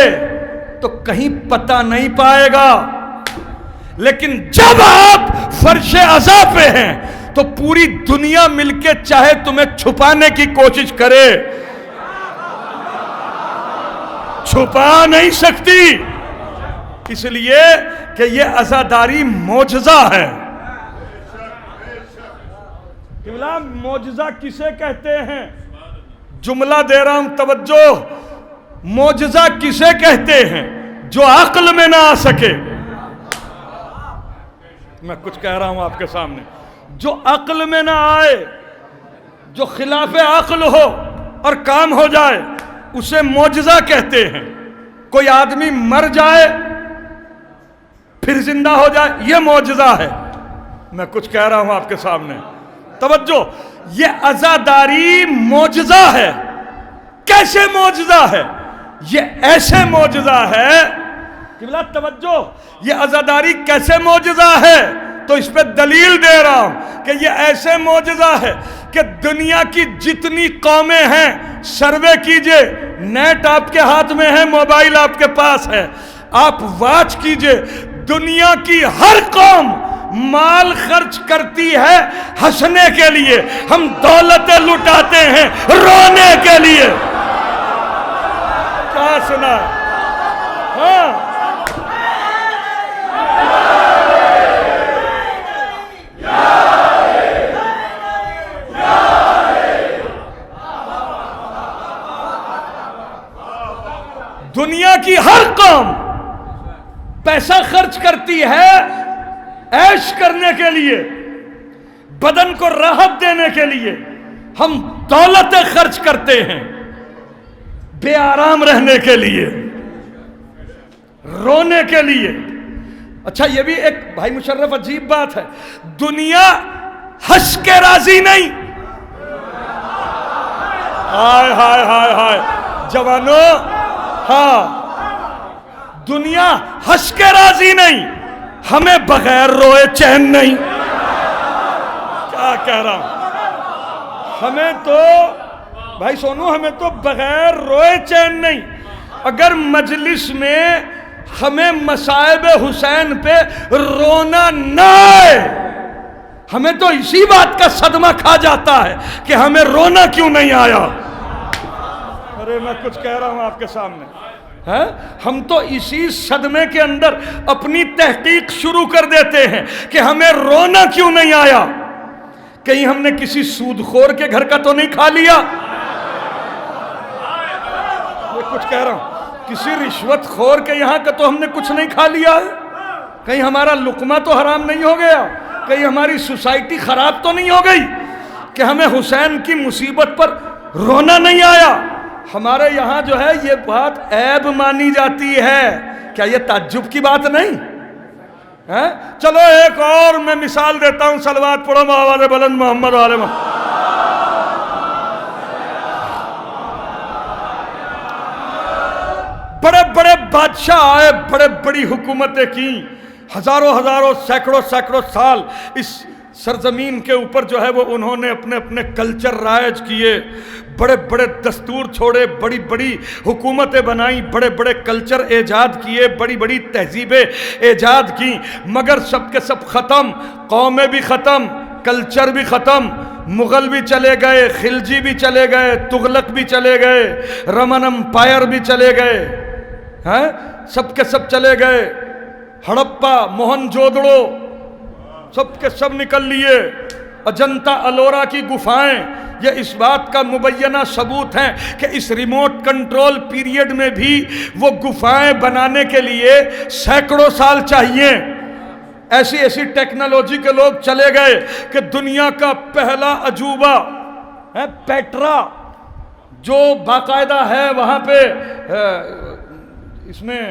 تو کہیں پتہ نہیں پائے گا، لیکن جب آپ فرش عزا پہ ہیں تو پوری دنیا مل کے چاہے تمہیں چھپانے کی کوشش کرے، چھپا نہیں سکتی، اس لیے کہ یہ عزاداری معجزہ ہے۔ معجزہ کسے کہتے ہیں؟ جملہ دے رہا ہوں، توجہ، معجزہ کسے کہتے ہیں؟ جو عقل میں نہ آ سکے۔ میں کچھ کہہ رہا ہوں آپ کے سامنے، جو عقل میں نہ آئے، جو خلاف عقل ہو اور کام ہو جائے، اسے معجزہ کہتے ہیں۔ کوئی آدمی مر جائے پھر زندہ ہو جائے، یہ معجزہ ہے۔ میں کچھ کہہ رہا ہوں آپ کے سامنے، توجہ، یہ عزاداری معجزہ ہے۔ کیسے معجزہ ہے؟ یہ ایسے معجزہ ہے کہ بلا توجہ، یہ عزاداری کیسے معجزہ ہے تو اس پہ دلیل دے رہا ہوں کہ یہ ایسے معجزہ ہے کہ دنیا کی جتنی قومیں ہیں، سروے کیجئے، نیٹ آپ کے ہاتھ میں ہے، موبائل آپ کے پاس ہے، آپ واچ کیجئے، دنیا کی ہر قوم مال خرچ کرتی ہے ہنسنے کے لیے، ہم دولتیں لٹاتے ہیں رونے کے لیے۔ کیا سنا؟ ہاں، دنیا کی ہر قوم پیسہ خرچ کرتی ہے عیش کرنے کے لیے، بدن کو راحت دینے کے لیے، ہم دولتیں خرچ کرتے ہیں بے آرام رہنے کے لیے، رونے کے لیے۔ اچھا، یہ بھی ایک بھائی مشرف عجیب بات ہے، دنیا ہنس کے راضی نہیں۔ ہائے ہائے ہائے ہائے جوانوں، ہاں، دنیا ہنس کے راضی نہیں، ہمیں بغیر روئے چین نہیں۔ کیا کہہ رہا ہوں؟ ہمیں تو بھائی سونو، ہمیں تو بغیر روئے چین نہیں۔ اگر مجلس میں ہمیں مصائب حسین پہ رونا نہ آئے، ہمیں تو اسی بات کا صدمہ کھا جاتا ہے کہ ہمیں رونا کیوں نہیں آیا۔ ارے میں کچھ کہہ رہا ہوں آپ کے سامنے، ہم تو اسی صدمے کے اندر اپنی تحقیق شروع کر دیتے ہیں کہ ہمیں رونا کیوں نہیں آیا۔ کہیں ہم نے کسی سود خور کے گھر کا تو نہیں کھا لیا؟ میں کچھ کہہ رہا ہوں، کسی رشوت خور کے یہاں کا تو ہم نے کچھ نہیں کھا لیا ہے؟ کہیں ہمارا لقمہ تو حرام نہیں ہو گیا؟ کہیں ہماری سوسائٹی خراب تو نہیں ہو گئی کہ ہمیں حسین کی مصیبت پر رونا نہیں آیا؟ ہمارے یہاں جو ہے یہ بات عیب مانی جاتی ہے، کیا یہ تعجب کی بات نہیں ہے؟ چلو ایک اور میں مثال دیتا ہوں، صلوات پڑھو آواز بلند محمد علیہ محمد۔ بڑے بڑے بادشاہ آئے، بڑے بڑی حکومتیں کی، ہزاروں سینکڑوں سال اس سرزمین کے اوپر جو ہے وہ انہوں نے اپنے اپنے کلچر رائج کیے، بڑے بڑے دستور چھوڑے، بڑی بڑی حکومتیں بنائیں، بڑے بڑے کلچر ایجاد کیے، بڑی بڑی تہذیبیں ایجاد کی، مگر سب کے سب ختم، قومیں بھی ختم، کلچر بھی ختم، مغل بھی چلے گئے، خلجی بھی چلے گئے، تغلق بھی چلے گئے، رومن امپائر بھی چلے گئے، ہیں سب کے سب چلے گئے، ہڑپا، موہن جودڑو سب کے سب نکل لیے، اجنتا الورا کی گفائیں یہ اس بات کا مبینہ ثبوت ہیں کہ اس ریموٹ کنٹرول پیریڈ میں بھی وہ گفائیں بنانے کے لیے سینکڑوں سال چاہیے۔ ایسی ایسی ٹیکنالوجی کے لوگ چلے گئے کہ دنیا کا پہلا عجوبہ ہے پیٹرا، جو باقاعدہ ہے وہاں پہ اس میں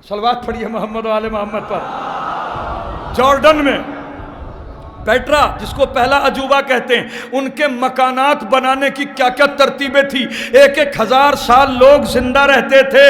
صلوات پڑھیے محمد و آل محمد پر، جارڈن میں پیٹرا جس کو پہلا عجوبہ کہتے ہیں، ان کے مکانات بنانے کی کیا کیا ترتیبیں تھی، 1000 سال لوگ زندہ رہتے تھے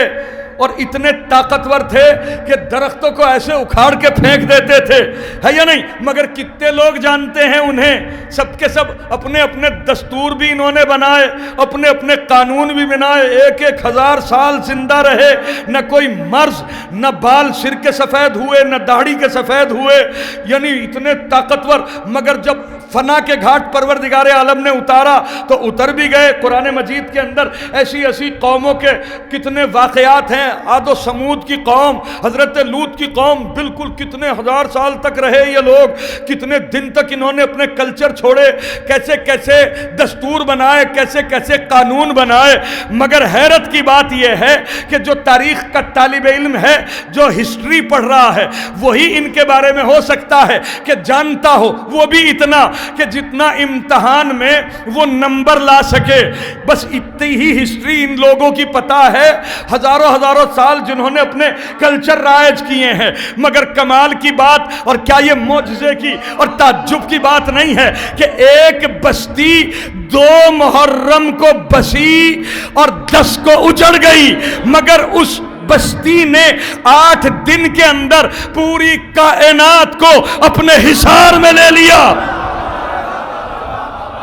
اور اتنے طاقتور تھے کہ درختوں کو ایسے اکھاڑ کے پھینک دیتے تھے، ہے یا نہیں؟ مگر کتنے لوگ جانتے ہیں انہیں؟ سب کے سب اپنے اپنے دستور بھی انہوں نے بنائے، اپنے اپنے قانون بھی بنائے، 1000 سال زندہ رہے، نہ کوئی مرض، نہ بال سر کے سفید ہوئے، نہ داڑھی کے سفید ہوئے، یعنی اتنے طاقتور۔ مگر جب فنا کے گھاٹ پروردگار عالم نے اتارا تو اتر بھی گئے۔ قرآن مجید کے اندر ایسی ایسی قوموں کے کتنے واقعات ہیں، عاد و سمود کی قوم، حضرت لوط کی قوم، بالکل کتنے 1000 سال تک رہے یہ لوگ، کتنے دن تک انہوں نے اپنے کلچر چھوڑے، کیسے کیسے دستور بنائے، کیسے کیسے قانون بنائے۔ مگر حیرت کی بات یہ ہے کہ جو تاریخ کا طالب علم ہے، جو ہسٹری پڑھ رہا ہے، وہی ان کے بارے میں ہو سکتا ہے کہ جانتا ہو، وہ بھی اتنا کہ جتنا امتحان میں وہ نمبر لا سکے۔ بس اتنی ہی ہسٹری ان لوگوں کی پتہ ہے، ہزاروں سال جنہوں نے اپنے کلچر رائج کیے ہیں۔ مگر کمال کی بات، اور کیا یہ معجزے کی اور تعجب کی بات نہیں ہے کہ ایک بستی 2 محرم کو بسی اور 10 کو اجڑ گئی، مگر اس بستی نے 8 دن کے اندر پوری کائنات کو اپنے حصار میں لے لیا۔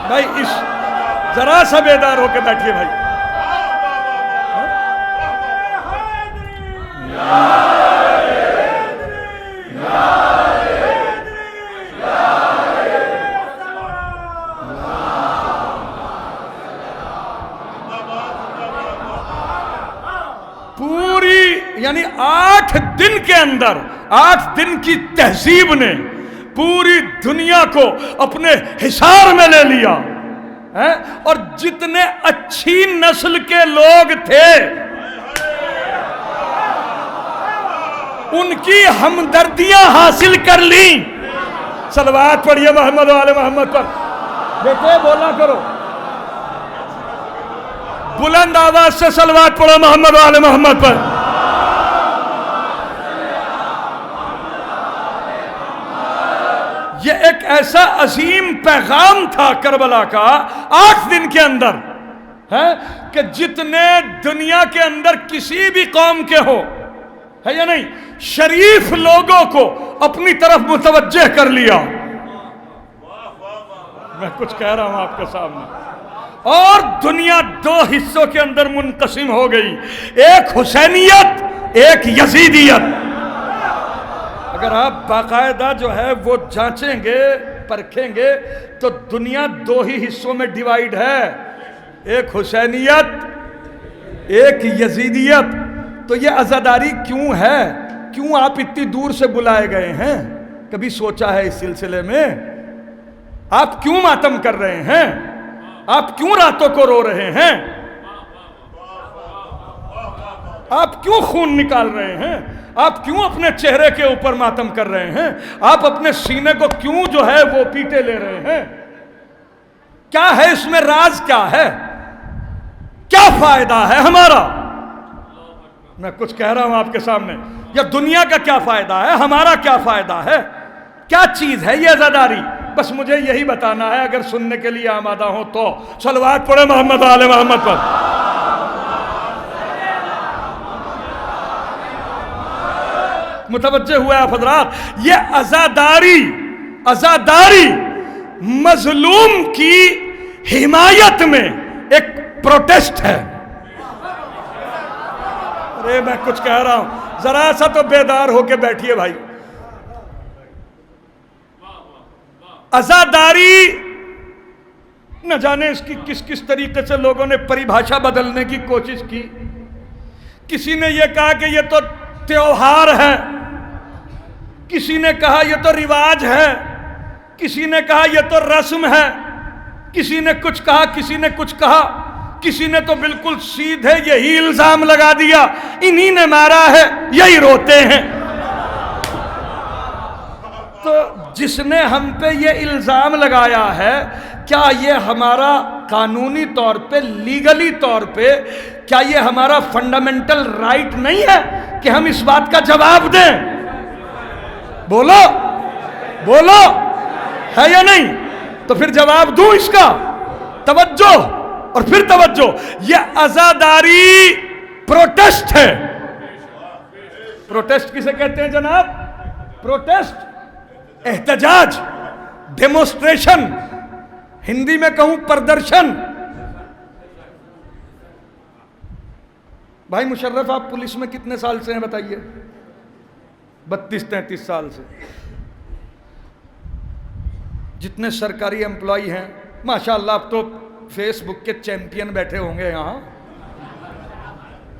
بھائی اس ذرا سا بیدار ہو کے بیٹھیے بھائی۔ پوری یعنی 8 دن کے اندر، 8 دن کی تہذیب نے پوری دنیا کو اپنے حصار میں لے لیا، اور جتنے اچھی نسل کے لوگ تھے ان کی ہمدردیاں حاصل کر لیں۔ صلوات پڑھیے محمد و آل محمد پر۔ بیٹے بولا کرو، بلند آواز سے صلوات پڑھو محمد و آل محمد پر۔ یہ ایک ایسا عظیم پیغام تھا کربلا کا 8 دن کے اندر، ہے کہ جتنے دنیا کے اندر کسی بھی قوم کے ہو، ہے یا نہیں، شریف لوگوں کو اپنی طرف متوجہ کر لیا۔ میں کچھ کہہ رہا ہوں آپ کے سامنے، اور دنیا 2 حصوں کے اندر منقسم ہو گئی، ایک حسینیت، ایک یزیدیت۔ اگر آپ باقاعدہ جو ہے وہ جانچیں گے، پرکھیں گے، تو دنیا 2 ہی حصوں میں ڈیوائیڈ ہے، ایک حسینیت، ایک یزیدیت۔ تو یہ عزاداری کیوں ہے؟ کیوں آپ اتنی دور سے بلائے گئے ہیں؟ کبھی سوچا ہے اس سلسلے میں؟ آپ کیوں ماتم کر رہے ہیں؟ آپ کیوں راتوں کو رو رہے ہیں؟ آپ کیوں خون نکال رہے ہیں؟ آپ کیوں اپنے چہرے کے اوپر ماتم کر رہے ہیں؟ آپ اپنے سینے کو کیوں جو ہے وہ پیٹے لے رہے ہیں؟ کیا ہے اس میں راز؟ کیا ہے؟ کیا فائدہ ہے ہمارا؟ میں کچھ کہہ رہا ہوں آپ کے سامنے، یا دنیا کا کیا فائدہ ہے؟ ہمارا کیا فائدہ ہے؟ کیا چیز ہے یہ عزاداری؟ بس مجھے یہی بتانا ہے، اگر سننے کے لیے آمادہ ہوں تو صلوات پڑھے محمد آل محمد پر۔ متوجہ ہوئے آپ حضرات؟ یہ عزاداری مظلوم کی حمایت میں ایک پروٹیسٹ ہے۔ ارے میں کچھ کہہ رہا ہوں، ذرا سا تو بیدار ہو کے بیٹھیے بھائی۔ عزاداری نہ جانے اس کی کس کس طریقے سے لوگوں نے پریبھاشا بدلنے کی کوشش کی۔ کسی نے یہ کہا کہ یہ تو تیوہار ہے، کسی نے کہا یہ تو رواج ہے، کسی نے کہا یہ تو رسم ہے، کسی نے کچھ کہا، کسی نے کچھ کہا، کسی نے تو بالکل سیدھے یہی الزام لگا دیا، انہی نے مارا ہے، یہی روتے ہیں۔ تو جس نے ہم پہ یہ الزام لگایا ہے، کیا یہ ہمارا قانونی طور پہ، لیگلی طور پہ، کیا یہ ہمارا فنڈامنٹل رائٹ نہیں ہے کہ ہم اس بات کا جواب دیں؟ بولو بولو، ہے یا نہیں؟ تو پھر جواب دوں اس کا۔ توجہ اور پھر توجہ، یہ عزاداری پروٹیسٹ ہے۔ پروٹیسٹ کسے کہتے ہیں جناب؟ پروٹیسٹ، احتجاج، ڈیمونسٹریشن، ہندی میں کہوں پردرشن۔ بھائی مشرف، آپ پولیس میں کتنے سال سے ہیں بتائیے؟ 32-33 سال سے۔ جتنے سرکاری امپلائی ہیں ماشاءاللہ، اب تو فیس بک کے چیمپئن بیٹھے ہوں گے یہاں،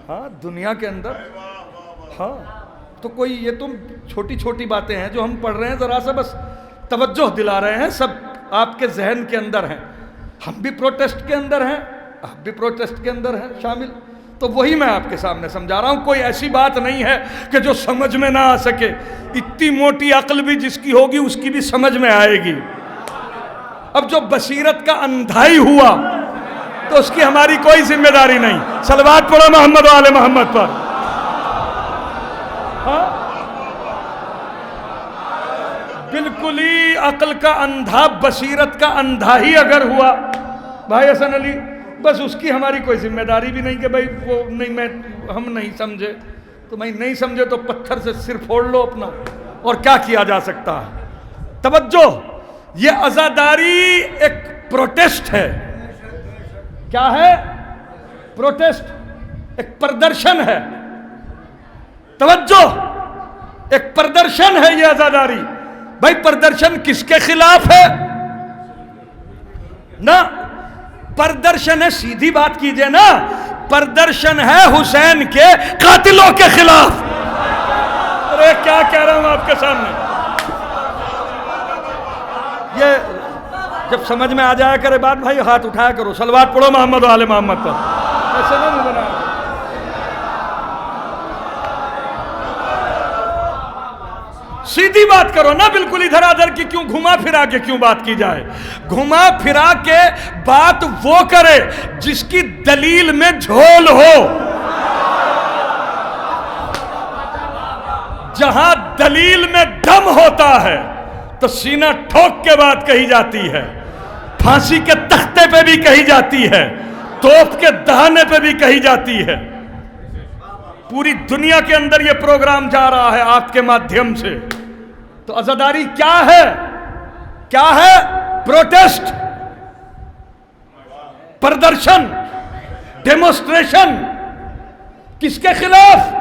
ہاں دنیا کے اندر، ہاں تو کوئی یہ تو چھوٹی چھوٹی باتیں ہیں جو ہم پڑھ رہے ہیں، ذرا سا بس توجہ دلا رہے ہیں، سب آپ کے ذہن کے اندر ہیں۔ ہم بھی پروٹیسٹ کے اندر ہیں، آپ بھی پروٹیسٹ کے اندر ہیں شامل، تو وہی میں آپ کے سامنے سمجھا رہا ہوں۔ کوئی ایسی بات نہیں ہے کہ جو سمجھ میں نہ آ سکے، اتنی موٹی عقل بھی جس کی ہوگی اس کی بھی سمجھ میں آئے گی۔ اب جو بصیرت کا اندھائی ہوا تو اس کی ہماری کوئی ذمہ داری نہیں۔ صلوات پڑھو محمد و آل محمد پر۔ ہاں بالکل ہی عقل کا اندھا، بصیرت کا اندھا ہی اگر ہوا بھائی حسن علی، بس اس کی ہماری کوئی ذمہ داری بھی نہیں کہ بھائی وہ نہیں، ہم نہیں سمجھے تو میں نہیں سمجھے تو پتھر سے سر پھوڑ لو اپنا، اور کیا کیا جا سکتا ہے۔ توجہ، یہ عزاداری ایک پروٹیسٹ ہے۔ کیا ہے؟ پروٹیسٹ، ایک پردرشن ہے۔ توجہ، ایک پردرشن ہے یہ عزاداری۔ بھائی پردرشن کس کے خلاف ہے؟ نا پردرشن ہے، سیدھی بات کیجئے نا، پردرشن ہے حسین کے قاتلوں کے خلاف۔ ارے کیا کہہ رہا ہوں آپ کے سامنے، یہ جب سمجھ میں آ جایا کرے بات بھائی ہاتھ اٹھایا کرو، صلوات پڑھو محمد و آل محمد پر۔ ایسے نہیں بنایا، سیدھی بات کرو نا، بالکل ادھر ادھر کی کیوں گھما پھرا کے کیوں بات کی جائے؟ گھما پھرا کے بات وہ کرے جس کی دلیل میں جھول ہو۔ جہاں دلیل میں دم ہوتا ہے تو سینہ ٹھوک کے بات کہی جاتی ہے، پھانسی کے تختے پہ بھی کہی جاتی ہے، توپ کے دہانے پہ بھی کہی جاتی ہے۔ پوری دنیا کے اندر یہ پروگرام جا رہا ہے آپ کے مادھیم سے۔ تو عزاداری کیا ہے؟ کیا ہے؟ پروٹیسٹ، پردرشن، ڈیمونسٹریشن۔ کس کے خلاف؟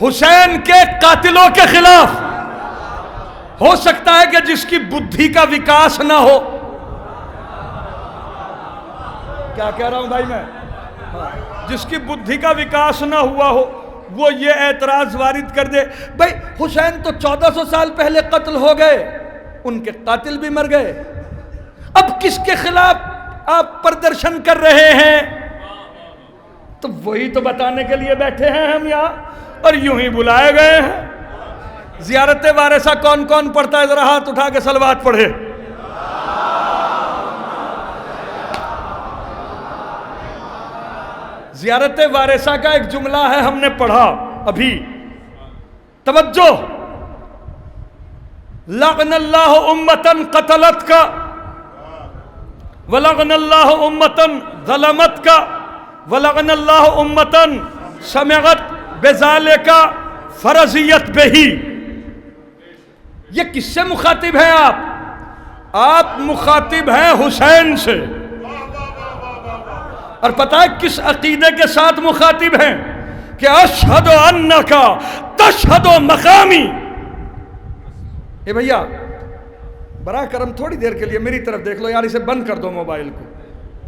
حسین کے قاتلوں کے خلاف۔ ہو سکتا ہے کہ جس کی بدھی کا وکاس نہ ہو۔ کیا کہہ رہا ہوں بھائی میں؟ جس کی بدھی کا وکاس نہ ہوا ہو وہ یہ اعتراض وارد کر دے، بھائی حسین تو 1400 سال پہلے قتل ہو گئے، ان کے قاتل بھی مر گئے، اب کس کے خلاف آپ پردرشن کر رہے ہیں؟ تو وہی تو بتانے کے لیے بیٹھے ہیں ہم یہاں، اور یوں ہی بلائے گئے ہیں۔ زیارت وارثہ کون کون پڑھتا ہے؟ ذرا ہاتھ اٹھا کے صلوات پڑھے۔ زیارت وارثہ کا ایک جملہ ہے، ہم نے پڑھا ابھی، توجہ، لعن اللہ امتن قتلت کا ولعن اللہ امتن ظلمت کا ولعن اللہ امتن سمعت بذالک فرضیت بہی۔ یہ کس سے مخاطب ہیں آپ مخاطب ہیں حسین سے، اور پتہ ہے کس عقیدے کے ساتھ مخاطب ہیں؟ کہ اشہد انک تشہد مقامی۔ اے بھیا براہ کرم تھوڑی دیر کے لیے میری طرف دیکھ لو یار، اسے بند کر دو موبائل کو،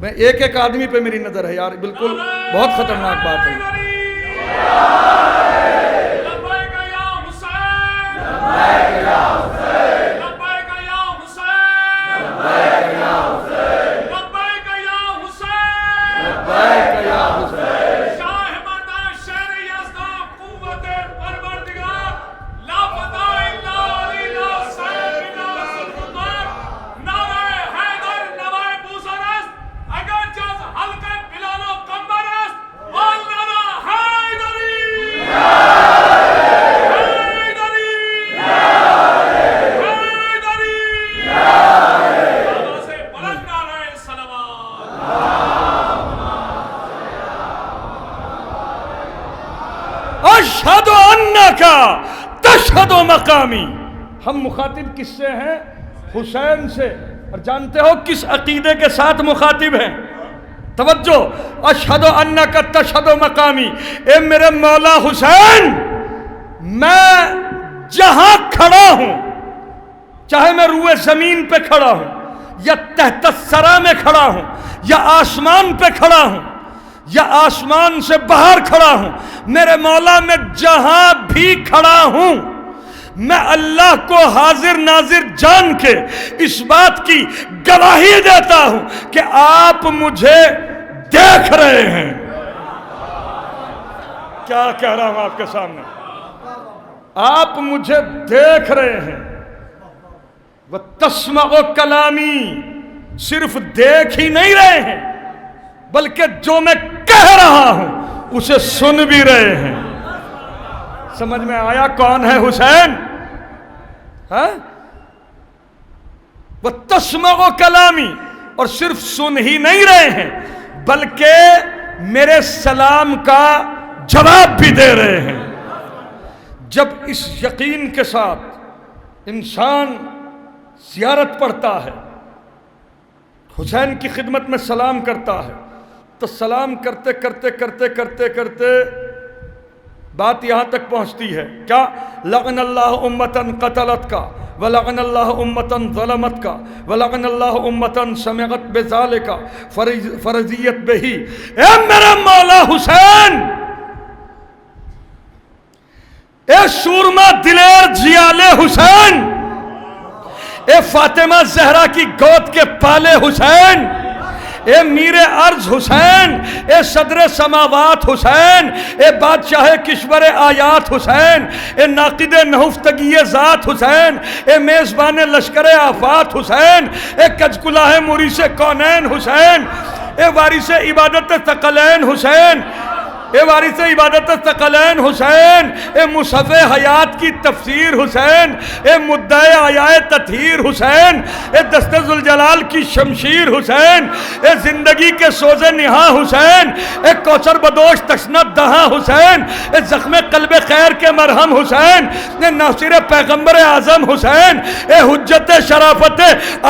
میں ایک ایک آدمی پہ میری نظر ہے یار، بالکل بہت خطرناک بات ہے۔ اشہد انک تشہد مقامی۔ ہم مخاطب کس سے ہیں؟ حسین سے، اور جانتے ہو کس عقیدے کے ساتھ مخاطب ہیں؟ توجہ، اشہد انک تشہد مقامی، اے میرے مولا حسین، میں جہاں کھڑا ہوں، چاہے میں روئے زمین پہ کھڑا ہوں یا تحت الثری میں کھڑا ہوں یا آسمان پہ کھڑا ہوں یا آسمان سے باہر کھڑا ہوں، میرے مولا میں جہاں بھی کھڑا ہوں، میں اللہ کو حاضر ناظر جان کے اس بات کی گواہی دیتا ہوں کہ آپ مجھے دیکھ رہے ہیں۔ کیا کہہ رہا ہوں آپ کے سامنے؟ آپ مجھے دیکھ رہے ہیں۔ وَتَسْمَعُ كَلَامِي، صرف دیکھ ہی نہیں رہے ہیں بلکہ جو میں کہہ رہا ہوں اسے سن بھی رہے ہیں۔ سمجھ میں آیا کون ہے حسین؟ ہاں؟ وَتَسْمَعُ كَلَامِي، اور صرف سن ہی نہیں رہے ہیں بلکہ میرے سلام کا جواب بھی دے رہے ہیں۔ جب اس یقین کے ساتھ انسان زیارت پڑھتا ہے، حسین کی خدمت میں سلام کرتا ہے، تو سلام کرتے کرتے کرتے کرتے کرتے بات یہاں تک پہنچتی ہے کیا؟ لعن اللہ امتن قتلت کا ولعن اللہ امتن ظلمت کا ولعن اللہ امتن سمعت بذالک فرضیت بہی۔ اے میرا مولا حسین، اے سورما دلیر جیال حسین، اے فاطمہ زہرا کی گود کے پالے حسین، اے میر ارض حسین، اے صدر سماوات حسین، اے بادشاہ کشور آیات حسین، اے ناقد نہفتگی ذات حسین، اے میزبان لشکر آفات حسین، اے کجکلاہ موریث کونین حسین، اے وارث عبادت ثقلین حسین، اے وارث عبادت ثقلین حسین، اے مصحف حیات کی تفسیر حسین، اے مدعی آیائے تطہیر حسین، اے دست ذوالجلال کی شمشیر حسین، اے زندگی کے سوز نہا حسین، اے کوثر بدوش تشنت دہاں حسین، اے زخم قلب خیر کے مرہم حسین، اے ناصر پیغمبر اعظم حسین، اے حجت شرافت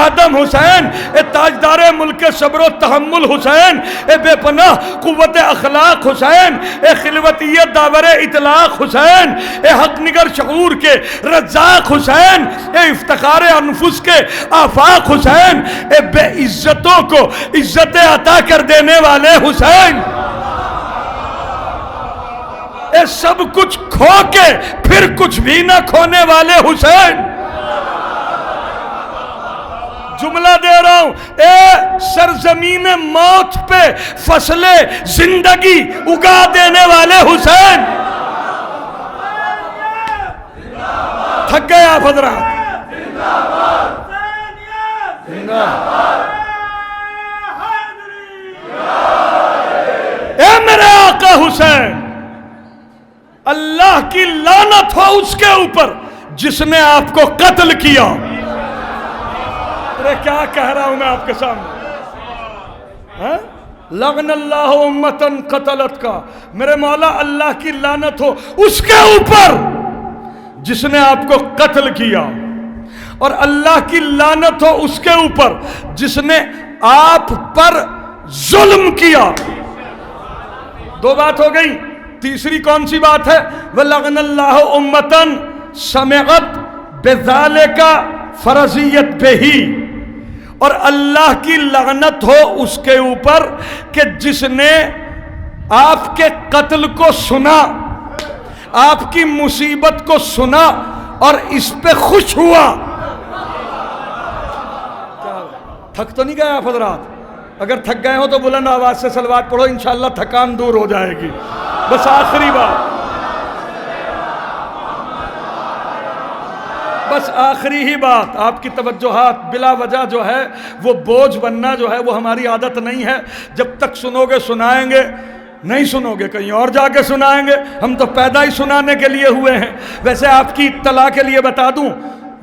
آدم حسین، اے تاجدار ملک صبر و تحمل حسین، اے بے پناہ قوت اخلاق حسین، اے خلوتیت داور اطلاق حسین، اے حق نگر شعور کے رزاق حسین، اے افتخار انفس کے آفاق حسین، اے بے عزتوں کو عزت عطا کر دینے والے حسین، اے سب کچھ کھو کے پھر کچھ بھی نہ کھونے والے حسین، جملہ دے رہا ہوں، اے سرزمین موت پہ فصل زندگی اگا دینے والے حسین، تھک گئے آپ حضرات؟ اے میرے آقا حسین، اللہ کی لعنت ہو اس کے اوپر جس نے آپ کو قتل کیا۔ ارے کیا کہہ رہا ہوں میں آپ کے سامنے؟ لعن اللہ امتن قتلت کا، میرے مولا اللہ کی لعنت ہو اس کے اوپر جس نے آپ کو قتل کیا، اور اللہ کی لعنت ہو اس کے اوپر جس نے آپ پر ظلم کیا۔ دو بات ہو گئی، تیسری کون سی بات ہے؟ وَلَعْنَ اللَّهُ أُمَّةً سَمِعَتْ بِذَلِكَ فَرَضِيَّتْ بِهِ، اور اللہ کی لعنت ہو اس کے اوپر کہ جس نے آپ کے قتل کو سنا، آپ کی مصیبت کو سنا اور اس پہ خوش ہوا۔ تھک تو نہیں گئے آپ حضرات؟ اگر تھک گئے ہو تو بلند آواز سے صلوات پڑھو، انشاءاللہ تھکان دور ہو جائے گی۔ بس آخری بات، بس آخری ہی بات، آپ کی توجہات بلا وجہ جو ہے وہ بوجھ بننا جو ہے وہ ہماری عادت نہیں ہے۔ جب تک سنو گے سنائیں گے، نہیں سنو گے کہیں اور جا کے سنائیں گے، ہم تو پیدا ہی سنانے کے لیے ہوئے ہیں۔ ویسے آپ کی اطلاع کے لیے بتا دوں،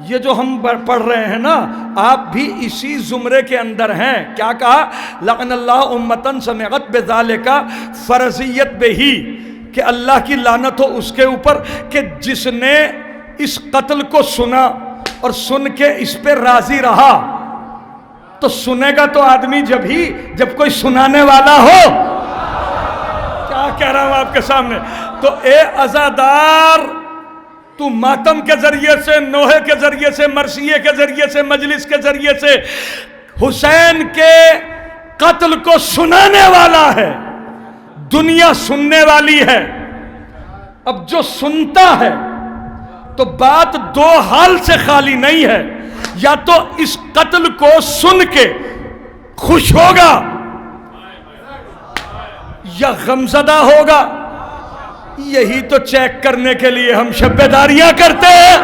یہ جو ہم پڑھ رہے ہیں نا، آپ بھی اسی زمرے کے اندر ہیں۔ کیا کہا؟ لعن اللہ امتن سمعت بذالک فرضیت بہی، کہ اللہ کی لعنت ہو اس کے اوپر کہ جس نے اس قتل کو سنا اور سن کے اس پہ راضی رہا۔ تو سنے گا تو آدمی جب کوئی سنانے والا ہو۔ کیا کہہ رہا ہوں آپ کے سامنے؟ تو اے عزادار، تو ماتم کے ذریعے سے، نوحے کے ذریعے سے، مرثیے کے ذریعے سے، مجلس کے ذریعے سے حسین کے قتل کو سنانے والا ہے، دنیا سننے والی ہے۔ اب جو سنتا ہے تو بات دو حال سے خالی نہیں ہے، یا تو اس قتل کو سن کے خوش ہوگا یا غمزدہ ہوگا۔ یہی تو چیک کرنے کے لیے ہم شب بیداریاں کرتے ہیں۔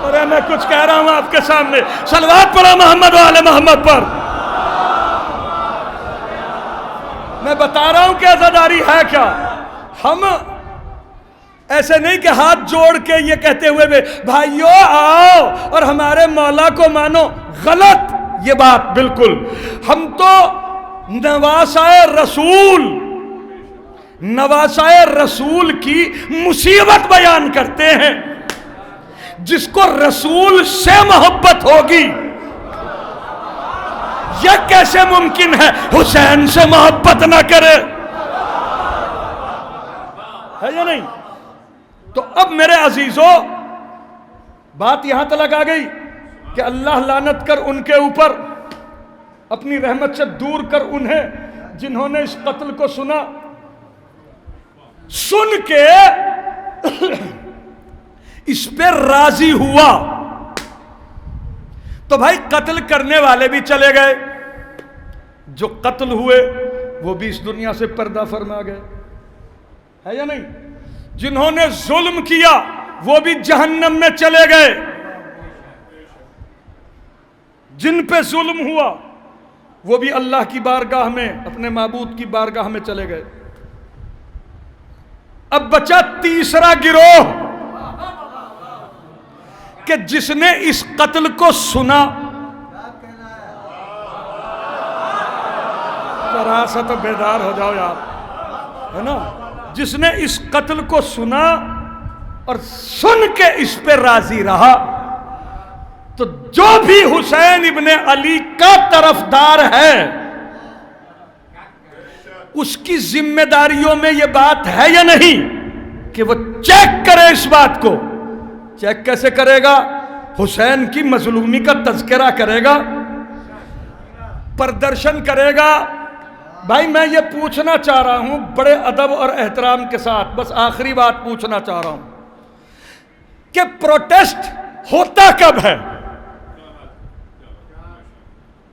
اور میں کچھ کہہ رہا ہوں آپ کے سامنے، صلوات پڑھو محمد و آل محمد پر۔ میں بتا رہا ہوں کہ عزاداری ہے کیا۔ ہم ایسے نہیں کہ ہاتھ جوڑ کے یہ کہتے ہوئے بھائیو آؤ اور ہمارے مولا کو مانو، غلط یہ بات بالکل۔ ہم تو نواسائے رسول کی مصیبت بیان کرتے ہیں۔ جس کو رسول سے محبت ہوگی، یہ کیسے ممکن ہے حسین سے محبت نہ کرے؟ ہے یا نہیں؟ تو اب میرے عزیزو، بات یہاں تک آ گئی کہ اللہ لعنت کر ان کے اوپر، اپنی رحمت سے دور کر انہیں جنہوں نے اس قتل کو سنا، سن کے اس پہ راضی ہوا۔ تو بھائی قتل کرنے والے بھی چلے گئے، جو قتل ہوئے وہ بھی اس دنیا سے پردہ فرما گئے، ہے یا نہیں؟ جنہوں نے ظلم کیا وہ بھی جہنم میں چلے گئے، جن پہ ظلم ہوا وہ بھی اللہ کی بارگاہ میں، اپنے معبود کی بارگاہ میں چلے گئے۔ اب بچا تیسرا گروہ کہ جس نے اس قتل کو سنا، ذرا سا تو بیدار ہو جاؤ یار، ہے نا؟ جس نے اس قتل کو سنا اور سن کے اس پہ راضی رہا، تو جو بھی حسین ابن علی کا طرفدار ہے اس کی ذمہ داریوں میں یہ بات ہے یا نہیں کہ وہ چیک کرے اس بات کو۔ چیک کیسے کرے گا؟ حسین کی مظلومی کا تذکرہ کرے گا، پردرشن کرے گا۔ بھائی میں یہ پوچھنا چاہ رہا ہوں بڑے ادب اور احترام کے ساتھ، بس آخری بات پوچھنا چاہ رہا ہوں کہ پروٹیسٹ ہوتا کب ہے؟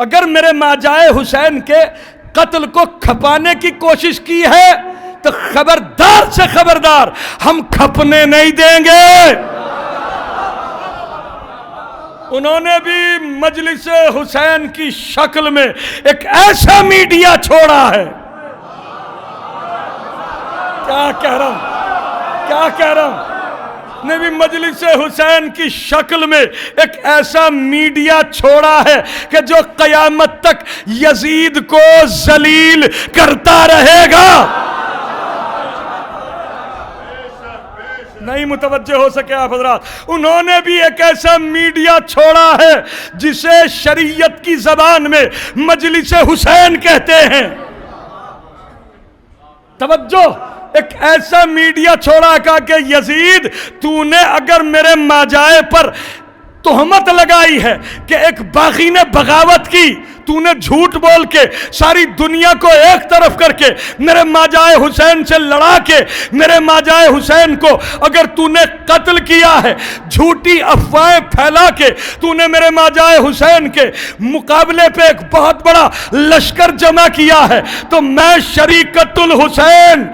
اگر میرے ماجائے حسین کے قتل کو کھپانے کی کوشش کی ہے تو خبردار سے خبردار ہم کھپنے نہیں دیں گے۔ انہوں نے بھی مجلس حسین کی شکل میں ایک ایسا میڈیا چھوڑا ہے، کیا کہہ رہا ہوں نے بھی مجلس حسین کی شکل میں ایک ایسا میڈیا چھوڑا ہے کہ جو قیامت تک یزید کو ذلیل کرتا رہے گا۔ نہیں متوجہ ہو سکے آپ حضرات، انہوں نے بھی ایک ایسا میڈیا چھوڑا ہے جسے شریعت کی زبان میں مجلس حسین کہتے ہیں۔ توجہ، ایک ایسا میڈیا چھوڑا کہ یزید تو نے اگر میرے ماجائے پر تہمت لگائی ہے کہ ایک باغی نے بغاوت کی، تو نے جھوٹ بول کے ساری دنیا کو ایک طرف کر کے میرے ماجائے حسین سے لڑا کے میرے ماجائے حسین کو اگر تو نے قتل کیا ہے، جھوٹی افواہیں پھیلا کے تو نے میرے ماجائے حسین کے مقابلے پہ ایک بہت بڑا لشکر جمع کیا ہے، تو میں شریکت الحسین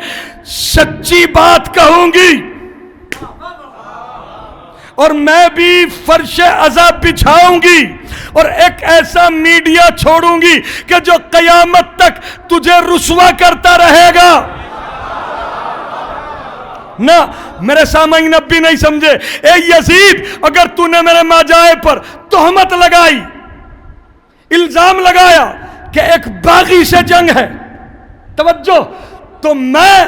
سچی بات کہوں گی اور میں بھی فرش عذاب بچھاؤں گی اور ایک ایسا میڈیا چھوڑوں گی کہ جو قیامت تک تجھے رسوا کرتا رہے گا۔ نہ میرے سامعین اب بھی نہیں سمجھے، اے یزید اگر تو نے میرے ماجائے پر تہمت لگائی، الزام لگایا کہ ایک باغی سے جنگ ہے، توجہ، تو میں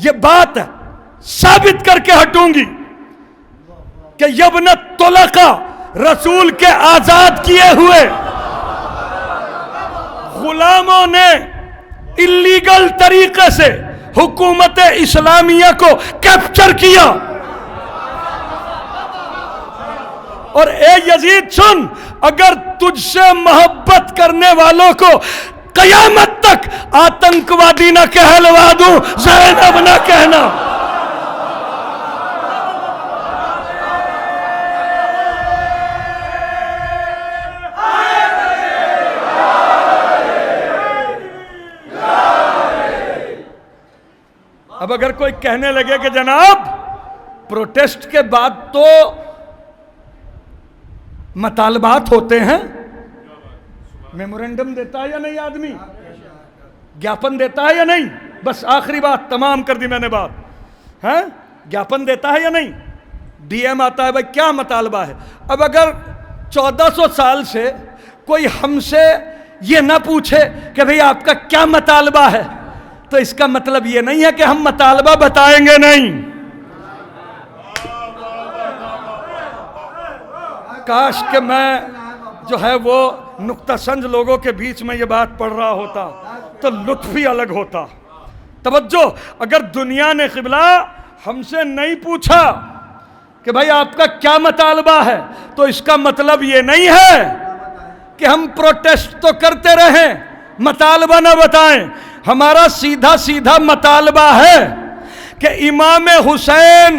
یہ بات ثابت کر کے ہٹوں گی کہ یبن طلقہ رسول کے آزاد کیے ہوئے غلاموں نے اللیگل طریقے سے حکومت اسلامیہ کو کیپچر کیا۔ اور اے یزید سن، اگر تجھ سے محبت کرنے والوں کو قیامت تک آتنکوادی نہ کہلوا دوں، زینب نہ کہنا۔ اب اگر کوئی کہنے لگے کہ جناب پروٹیسٹ کے بعد تو مطالبات ہوتے ہیں، میمورنڈم دیتا ہے یا نہیں آدمی، گیاپن دیتا ہے یا نہیں، بس آخری بات تمام کر دی میں نے بات، ہاں گیاپن دیتا ہے یا نہیں، ڈی ایم آتا ہے بھائی کیا مطالبہ ہے۔ اب اگر 1400 سال سے کوئی ہم سے یہ نہ پوچھے کہ بھئی آپ کا کیا مطالبہ ہے، تو اس کا مطلب یہ نہیں ہے کہ ہم مطالبہ بتائیں گے نہیں۔ کاش کہ میں جو ہے وہ نقطہ سنج لوگوں کے بیچ میں یہ بات پڑھ رہا ہوتا تو لطف ہی الگ ہوتا۔ توجہ، اگر دنیا نے قبلہ ہم سے نہیں پوچھا کہ بھائی آپ کا کیا مطالبہ ہے، تو اس کا مطلب یہ نہیں ہے کہ ہم پروٹیسٹ تو کرتے رہیں، مطالبہ نہ بتائیں۔ ہمارا سیدھا سیدھا مطالبہ ہے کہ امام حسین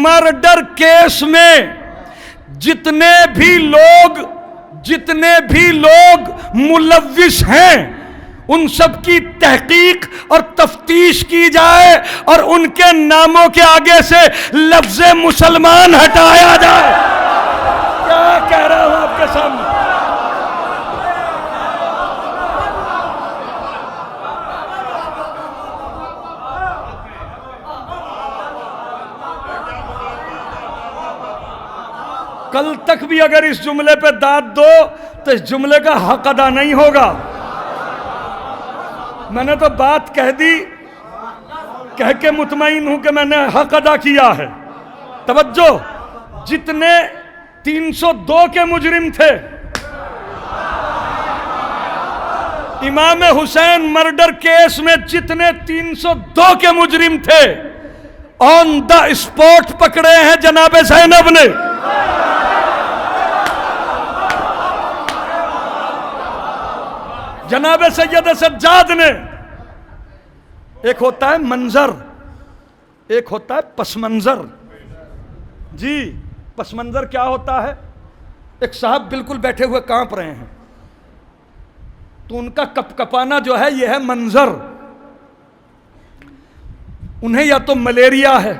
مرڈر کیس میں جتنے بھی لوگ ملوث ہیں ان سب کی تحقیق اور تفتیش کی جائے اور ان کے ناموں کے آگے سے لفظ مسلمان ہٹایا جائے۔ کیا کہہ رہا ہوں آپ کے سامنے؟ کل تک بھی اگر اس جملے پہ داد دو تو اس جملے کا حق ادا نہیں ہوگا۔ میں نے تو بات کہہ دی، کہہ کے مطمئن ہوں کہ میں نے حق ادا کیا ہے۔ توجہ، جتنے 302 کے مجرم تھے امام حسین مرڈر کیس میں، جتنے 302 کے مجرم تھے آن دا اسپاٹ پکڑے ہیں جناب زینب نے۔ جناب سید سجاد نے۔ ایک ہوتا ہے منظر، ایک ہوتا ہے پس منظر۔ جی پس منظر کیا ہوتا ہے؟ ایک صاحب بالکل بیٹھے ہوئے کانپ رہے ہیں، تو ان کا کپکپانا جو ہے یہ ہے منظر. انہیں یا تو ملیریا ہے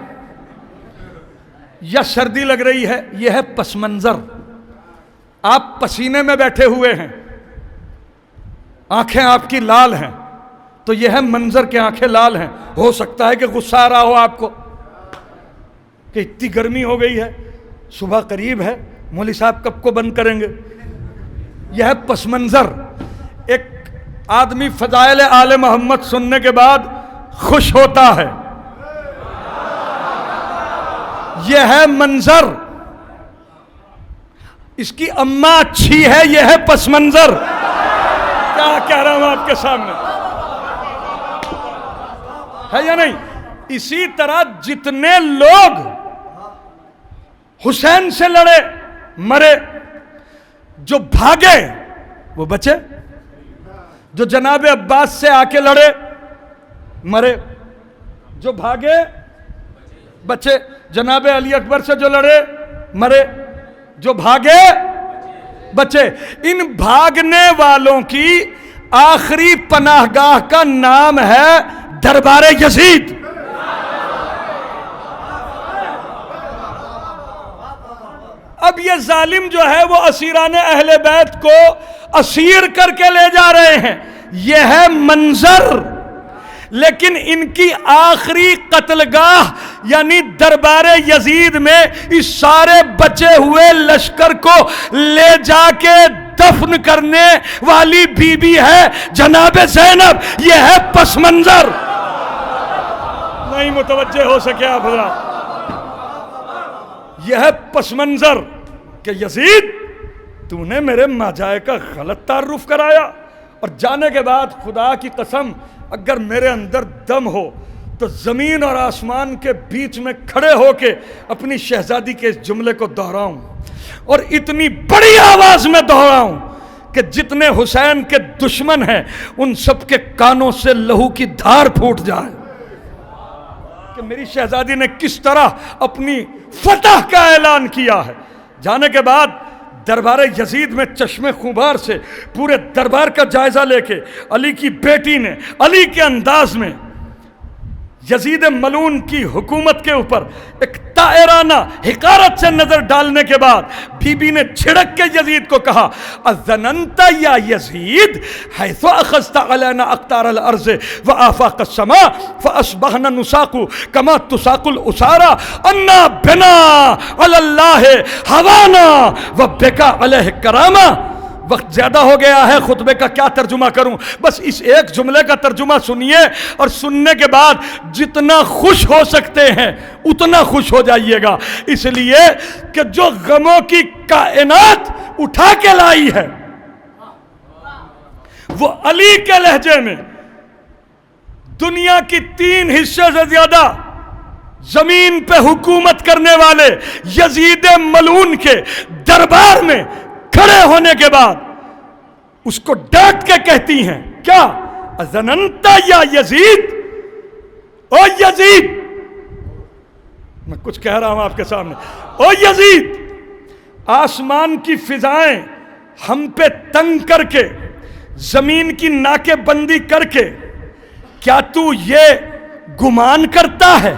یا سردی لگ رہی ہے، یہ ہے پس منظر. آپ پسینے میں بیٹھے ہوئے ہیں، آنکھیں آپ کی لال ہیں، تو یہ ہے منظر کہ آنکھیں لال ہیں. ہو سکتا ہے کہ غصہ آ رہا ہو آپ کو کہ اتنی گرمی ہو گئی ہے، صبح قریب ہے، مولوی صاحب کب کو بند کریں گے. یہ ہے پس منظر. ایک آدمی فضائل آل محمد سننے کے بعد خوش ہوتا ہے، یہ ہے منظر. اس کی اماں اچھی ہے، یہ ہے پس منظر. کیا کہہ رہا ہوں آپ کے سامنے، ہے یا نہیں؟ اسی طرح جتنے لوگ حسین سے لڑے مرے، جو بھاگے وہ بچے، جو جناب عباس سے آ کے لڑے مرے، جو بھاگے بچے. جناب علی اکبر سے جو لڑے مرے، جو بھاگے بچے. ان بھاگنے والوں کی آخری پناہ گاہ کا نام ہے دربار یزید. اب یہ ظالم جو ہے وہ اسیران اہل بیت کو اسیر کر کے لے جا رہے ہیں، یہ ہے منظر. لیکن ان کی آخری قتل گاہ یعنی دربار یزید میں اس سارے بچے ہوئے لشکر کو لے جا کے دفن کرنے والی بی بی ہے جناب زینب. یہ ہے پس منظر. نہیں متوجہ ہو سکے آپ حضرات. یہ ہے پس منظر کہ یزید تو نے میرے ماجائے کا غلط تعارف کرایا، اور جانے کے بعد خدا کی قسم اگر میرے اندر دم ہو تو زمین اور آسمان کے بیچ میں کھڑے ہو کے اپنی شہزادی کے اس جملے کو دہراؤں، اور اتنی بڑی آواز میں دہراؤں کہ جتنے حسین کے دشمن ہیں ان سب کے کانوں سے لہو کی دھار پھوٹ جائے کہ میری شہزادی نے کس طرح اپنی فتح کا اعلان کیا ہے. جانے کے بعد دربار یزید میں چشمے خوبار سے پورے دربار کا جائزہ لے کے علی کی بیٹی نے علی کے انداز میں یزید ملعون کی حکومت کے اوپر ایک طائرانہ حقارت سے نظر ڈالنے کے بعد بی بی نے جھڑک کے یزید کو کہا اذننت یا یزید حیث اخذت علینا اقطار الارض وآفاق السماء فاصبحنا نساق کما تساق الاسارى انا بنا علی اللہ ہوانا وبکا علیہ کرامہ. وقت زیادہ ہو گیا ہے، خطبے کا کیا ترجمہ کروں، بس اس ایک جملے کا ترجمہ سنیے، اور سننے کے بعد جتنا خوش ہو سکتے ہیں اتنا خوش ہو جائیے گا. اس لیے کہ جو غموں کی کائنات اٹھا کے لائی ہے وہ علی کے لہجے میں دنیا کی 3 حصے سے زیادہ زمین پہ حکومت کرنے والے یزید ملعون کے دربار میں کھڑے ہونے کے بعد اس کو ڈانٹ کے کہتی ہیں کیا اذننت یا یزید، او یزید، میں کچھ کہہ رہا ہوں آپ کے سامنے، او یزید، آسمان کی فضائیں ہم پہ تنگ کر کے زمین کی ناکے بندی کر کے کیا تو یہ گمان کرتا ہے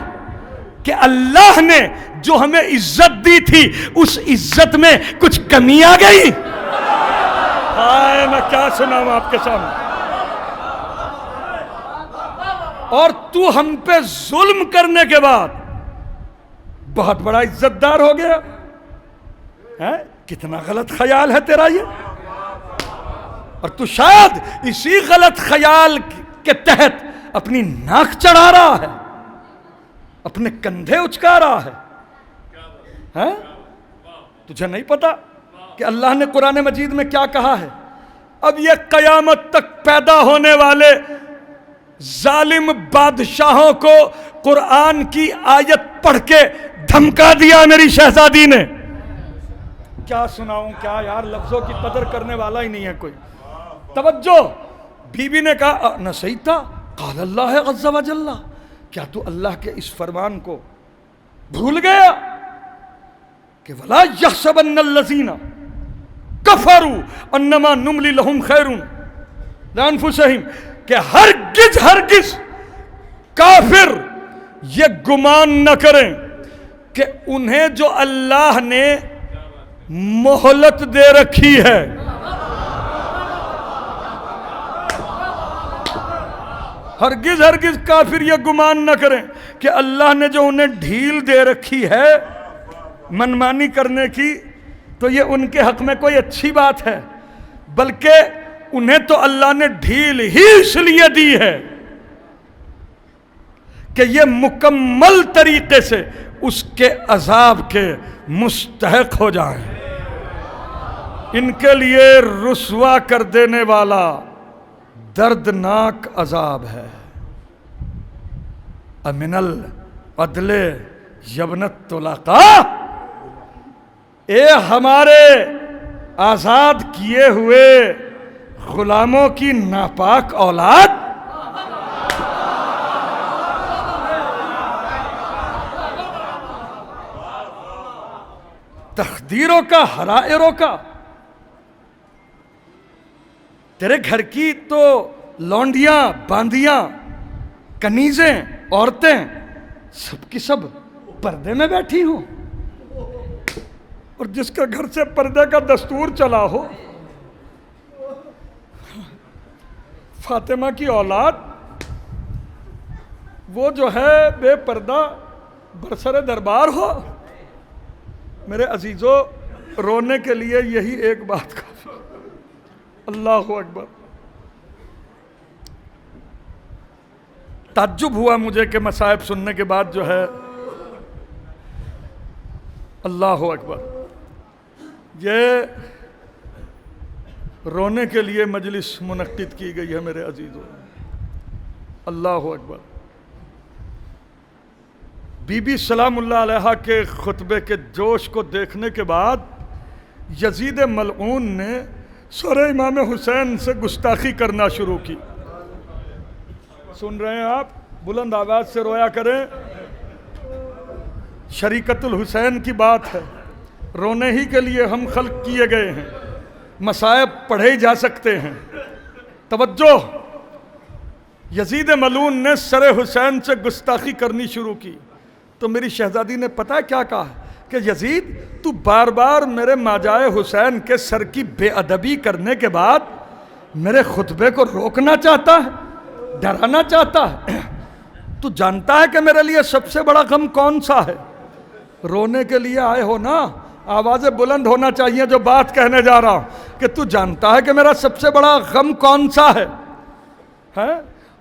کہ اللہ نے جو ہمیں عزت دی تھی اس عزت میں کچھ کمی آ گئی؟ ہائے میں کیا سناؤں آپ کے سامنے. اور تو ہم پہ ظلم کرنے کے بعد بہت بڑا عزت دار ہو گیا. کتنا غلط خیال ہے تیرا یہ. اور تو شاید اسی غلط خیال کے تحت اپنی ناک چڑھا رہا ہے، اپنے کندھے اچکا رہا ہے. تجھے نہیں پتا کہ اللہ نے قرآن مجید میں کیا کہا ہے؟ اب یہ قیامت تک پیدا ہونے والے ظالم بادشاہوں کو قرآن کی آیت پڑھ کے دھمکا دیا میری شہزادی نے. کیا سناؤں، کیا یار، لفظوں کی قدر کرنے والا ہی نہیں ہے کوئی. توجہ، بی بی نے کہا نہ صحیح تھا، قال اللہ عز و جل، کیا تو اللہ کے اس فرمان کو بھول گیا کہ وَلَا يَحْسَبَنَّ الَّذِينَ كَفَرُوا أَنَّمَا نُمْلِي لَهُمْ خَيْرٌ لانفسہم کہ ہرگز کافر یہ گمان نہ کریں کہ انہیں جو اللہ نے مہلت دے رکھی ہے، ہرگز کافر یہ گمان نہ کریں کہ اللہ نے جو انہیں ڈھیل دے رکھی ہے منمانی کرنے کی، تو یہ ان کے حق میں کوئی اچھی بات ہے، بلکہ انہیں تو اللہ نے ڈھیل ہی اس لیے دی ہے کہ یہ مکمل طریقے سے اس کے عذاب کے مستحق ہو جائیں۔ ان کے لیے رسوا کر دینے والا دردناک عذاب ہے۔ امن العدل یبنت طلقاء، اے ہمارے آزاد کیے ہوئے غلاموں کی ناپاک اولاد، تقدیروں کا، حرائروں کا، تیرے گھر کی تو لونڈیاں، باندیاں، کنیزیں، عورتیں سب کی سب پردے میں بیٹھی ہوں، اور جس کے گھر سے پردے کا دستور چلا ہو، فاطمہ کی اولاد، وہ جو ہے بے پردہ برسر دربار ہو۔ میرے عزیزو، رونے کے لیے یہی ایک بات کافی۔ اللہ اکبر۔ تعجب ہوا مجھے کہ مصائب سننے کے بعد جو ہے، اللہ اکبر، یہ رونے کے لیے مجلس منعقد کی گئی ہے میرے عزیزو۔ اللہ اکبر۔ بی بی سلام اللہ علیہا کے خطبے کے جوش کو دیکھنے کے بعد یزید ملعون نے سر امام حسین سے گستاخی کرنا شروع کی۔ سن رہے ہیں آپ؟ بلند آواز سے رویا کریں، شریکت الحسین کی بات ہے، رونے ہی کے لیے ہم خلق کیے گئے ہیں، مصائب پڑھے ہی جا سکتے ہیں۔ توجہ، یزید ملعون نے سر حسین سے گستاخی کرنی شروع کی تو میری شہزادی نے پتہ کیا کہا کہ یزید، تو بار بار میرے ماجائے حسین کے سر کی بے ادبی کرنے کے بعد میرے خطبے کو روکنا چاہتا ہے، ڈرانا چاہتا ہے۔ تو جانتا ہے کہ میرے لیے سب سے بڑا غم کون سا ہے؟ رونے کے لیے آئے ہو نا، آوازیں بلند ہونا چاہیے جو بات کہنے جا رہا ہوں، کہ تو جانتا ہے کہ میرا سب سے بڑا غم کون سا ہے؟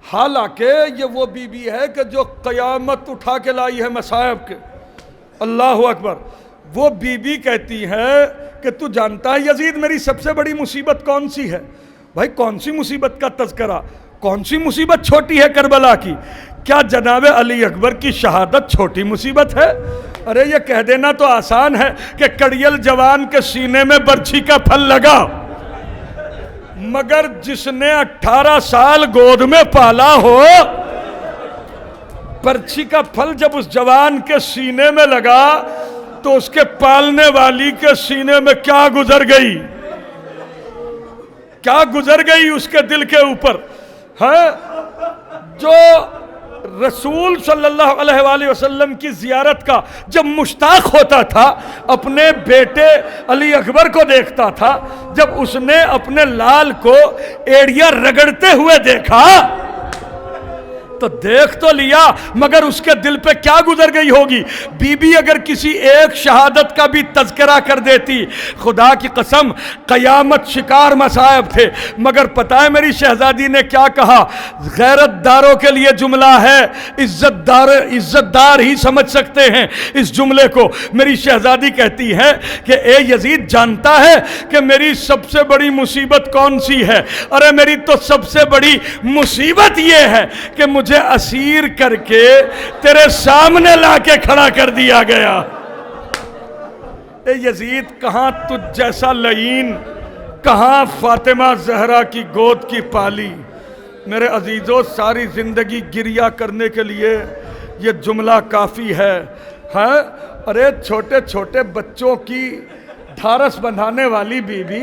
حالانکہ یہ وہ بی بی ہے کہ جو قیامت اٹھا کے لائی ہے مصائب کے۔ اللہ اکبر۔ وہ بی بی کہتی ہے کہ تو جانتا ہے یزید میری سب سے بڑی مصیبت کون سی ہے؟ بھائی کون سی مصیبت کا تذکرہ؟ کون سی مصیبت چھوٹی ہے کربلا کی؟ کیا جناب علی اکبر کی شہادت چھوٹی مصیبت ہے؟ ارے یہ کہہ دینا تو آسان ہے کہ کڑیل جوان کے سینے میں برچھی کا پھل لگا، مگر جس نے 18 سال گود میں پالا ہو، برچھی کا پھل جب اس جوان کے سینے میں لگا تو اس کے پالنے والی کے سینے میں کیا گزر گئی، کیا گزر گئی اس کے دل کے اوپر ہے؟ جو رسول صلی اللہ علیہ وآلہ وسلم کی زیارت کا جب مشتاق ہوتا تھا، اپنے بیٹے علی اکبر کو دیکھتا تھا، جب اس نے اپنے لال کو ایڑیا رگڑتے ہوئے دیکھا تو دیکھ تو لیا، مگر اس کے دل پہ کیا گزر گئی ہوگی؟ بی بی اگر کسی ایک شہادت کا بھی تذکرہ کر دیتی، خدا کی قسم قیامت شکار مصائب تھے۔ مگر پتہ ہے میری شہزادی نے کیا کہا؟ غیرت داروں کے لیے جملہ ہے، عزت دار ہی سمجھ سکتے ہیں اس جملے کو۔ میری شہزادی کہتی ہے کہ اے یزید، جانتا ہے کہ میری سب سے بڑی مصیبت کون سی ہے؟ ارے میری تو سب سے بڑی مصیبت یہ ہے کہ مجھے اسیر کر کے تیرے سامنے لا کے کھڑا کر دیا گیا۔ اے یزید، کہاں تجھ جیسا لعین، کہاں فاطمہ زہرا کی گود کی پالی۔ میرے عزیزو، ساری زندگی گریہ کرنے کے لیے یہ جملہ کافی ہے۔ ارے چھوٹے چھوٹے بچوں کی ڈھارس بندھانے والی بی بی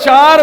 4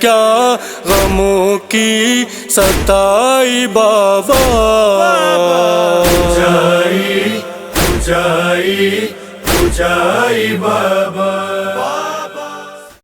کیا غموں کی ستائی بابا پوجائی پوجائی پوجائی بابا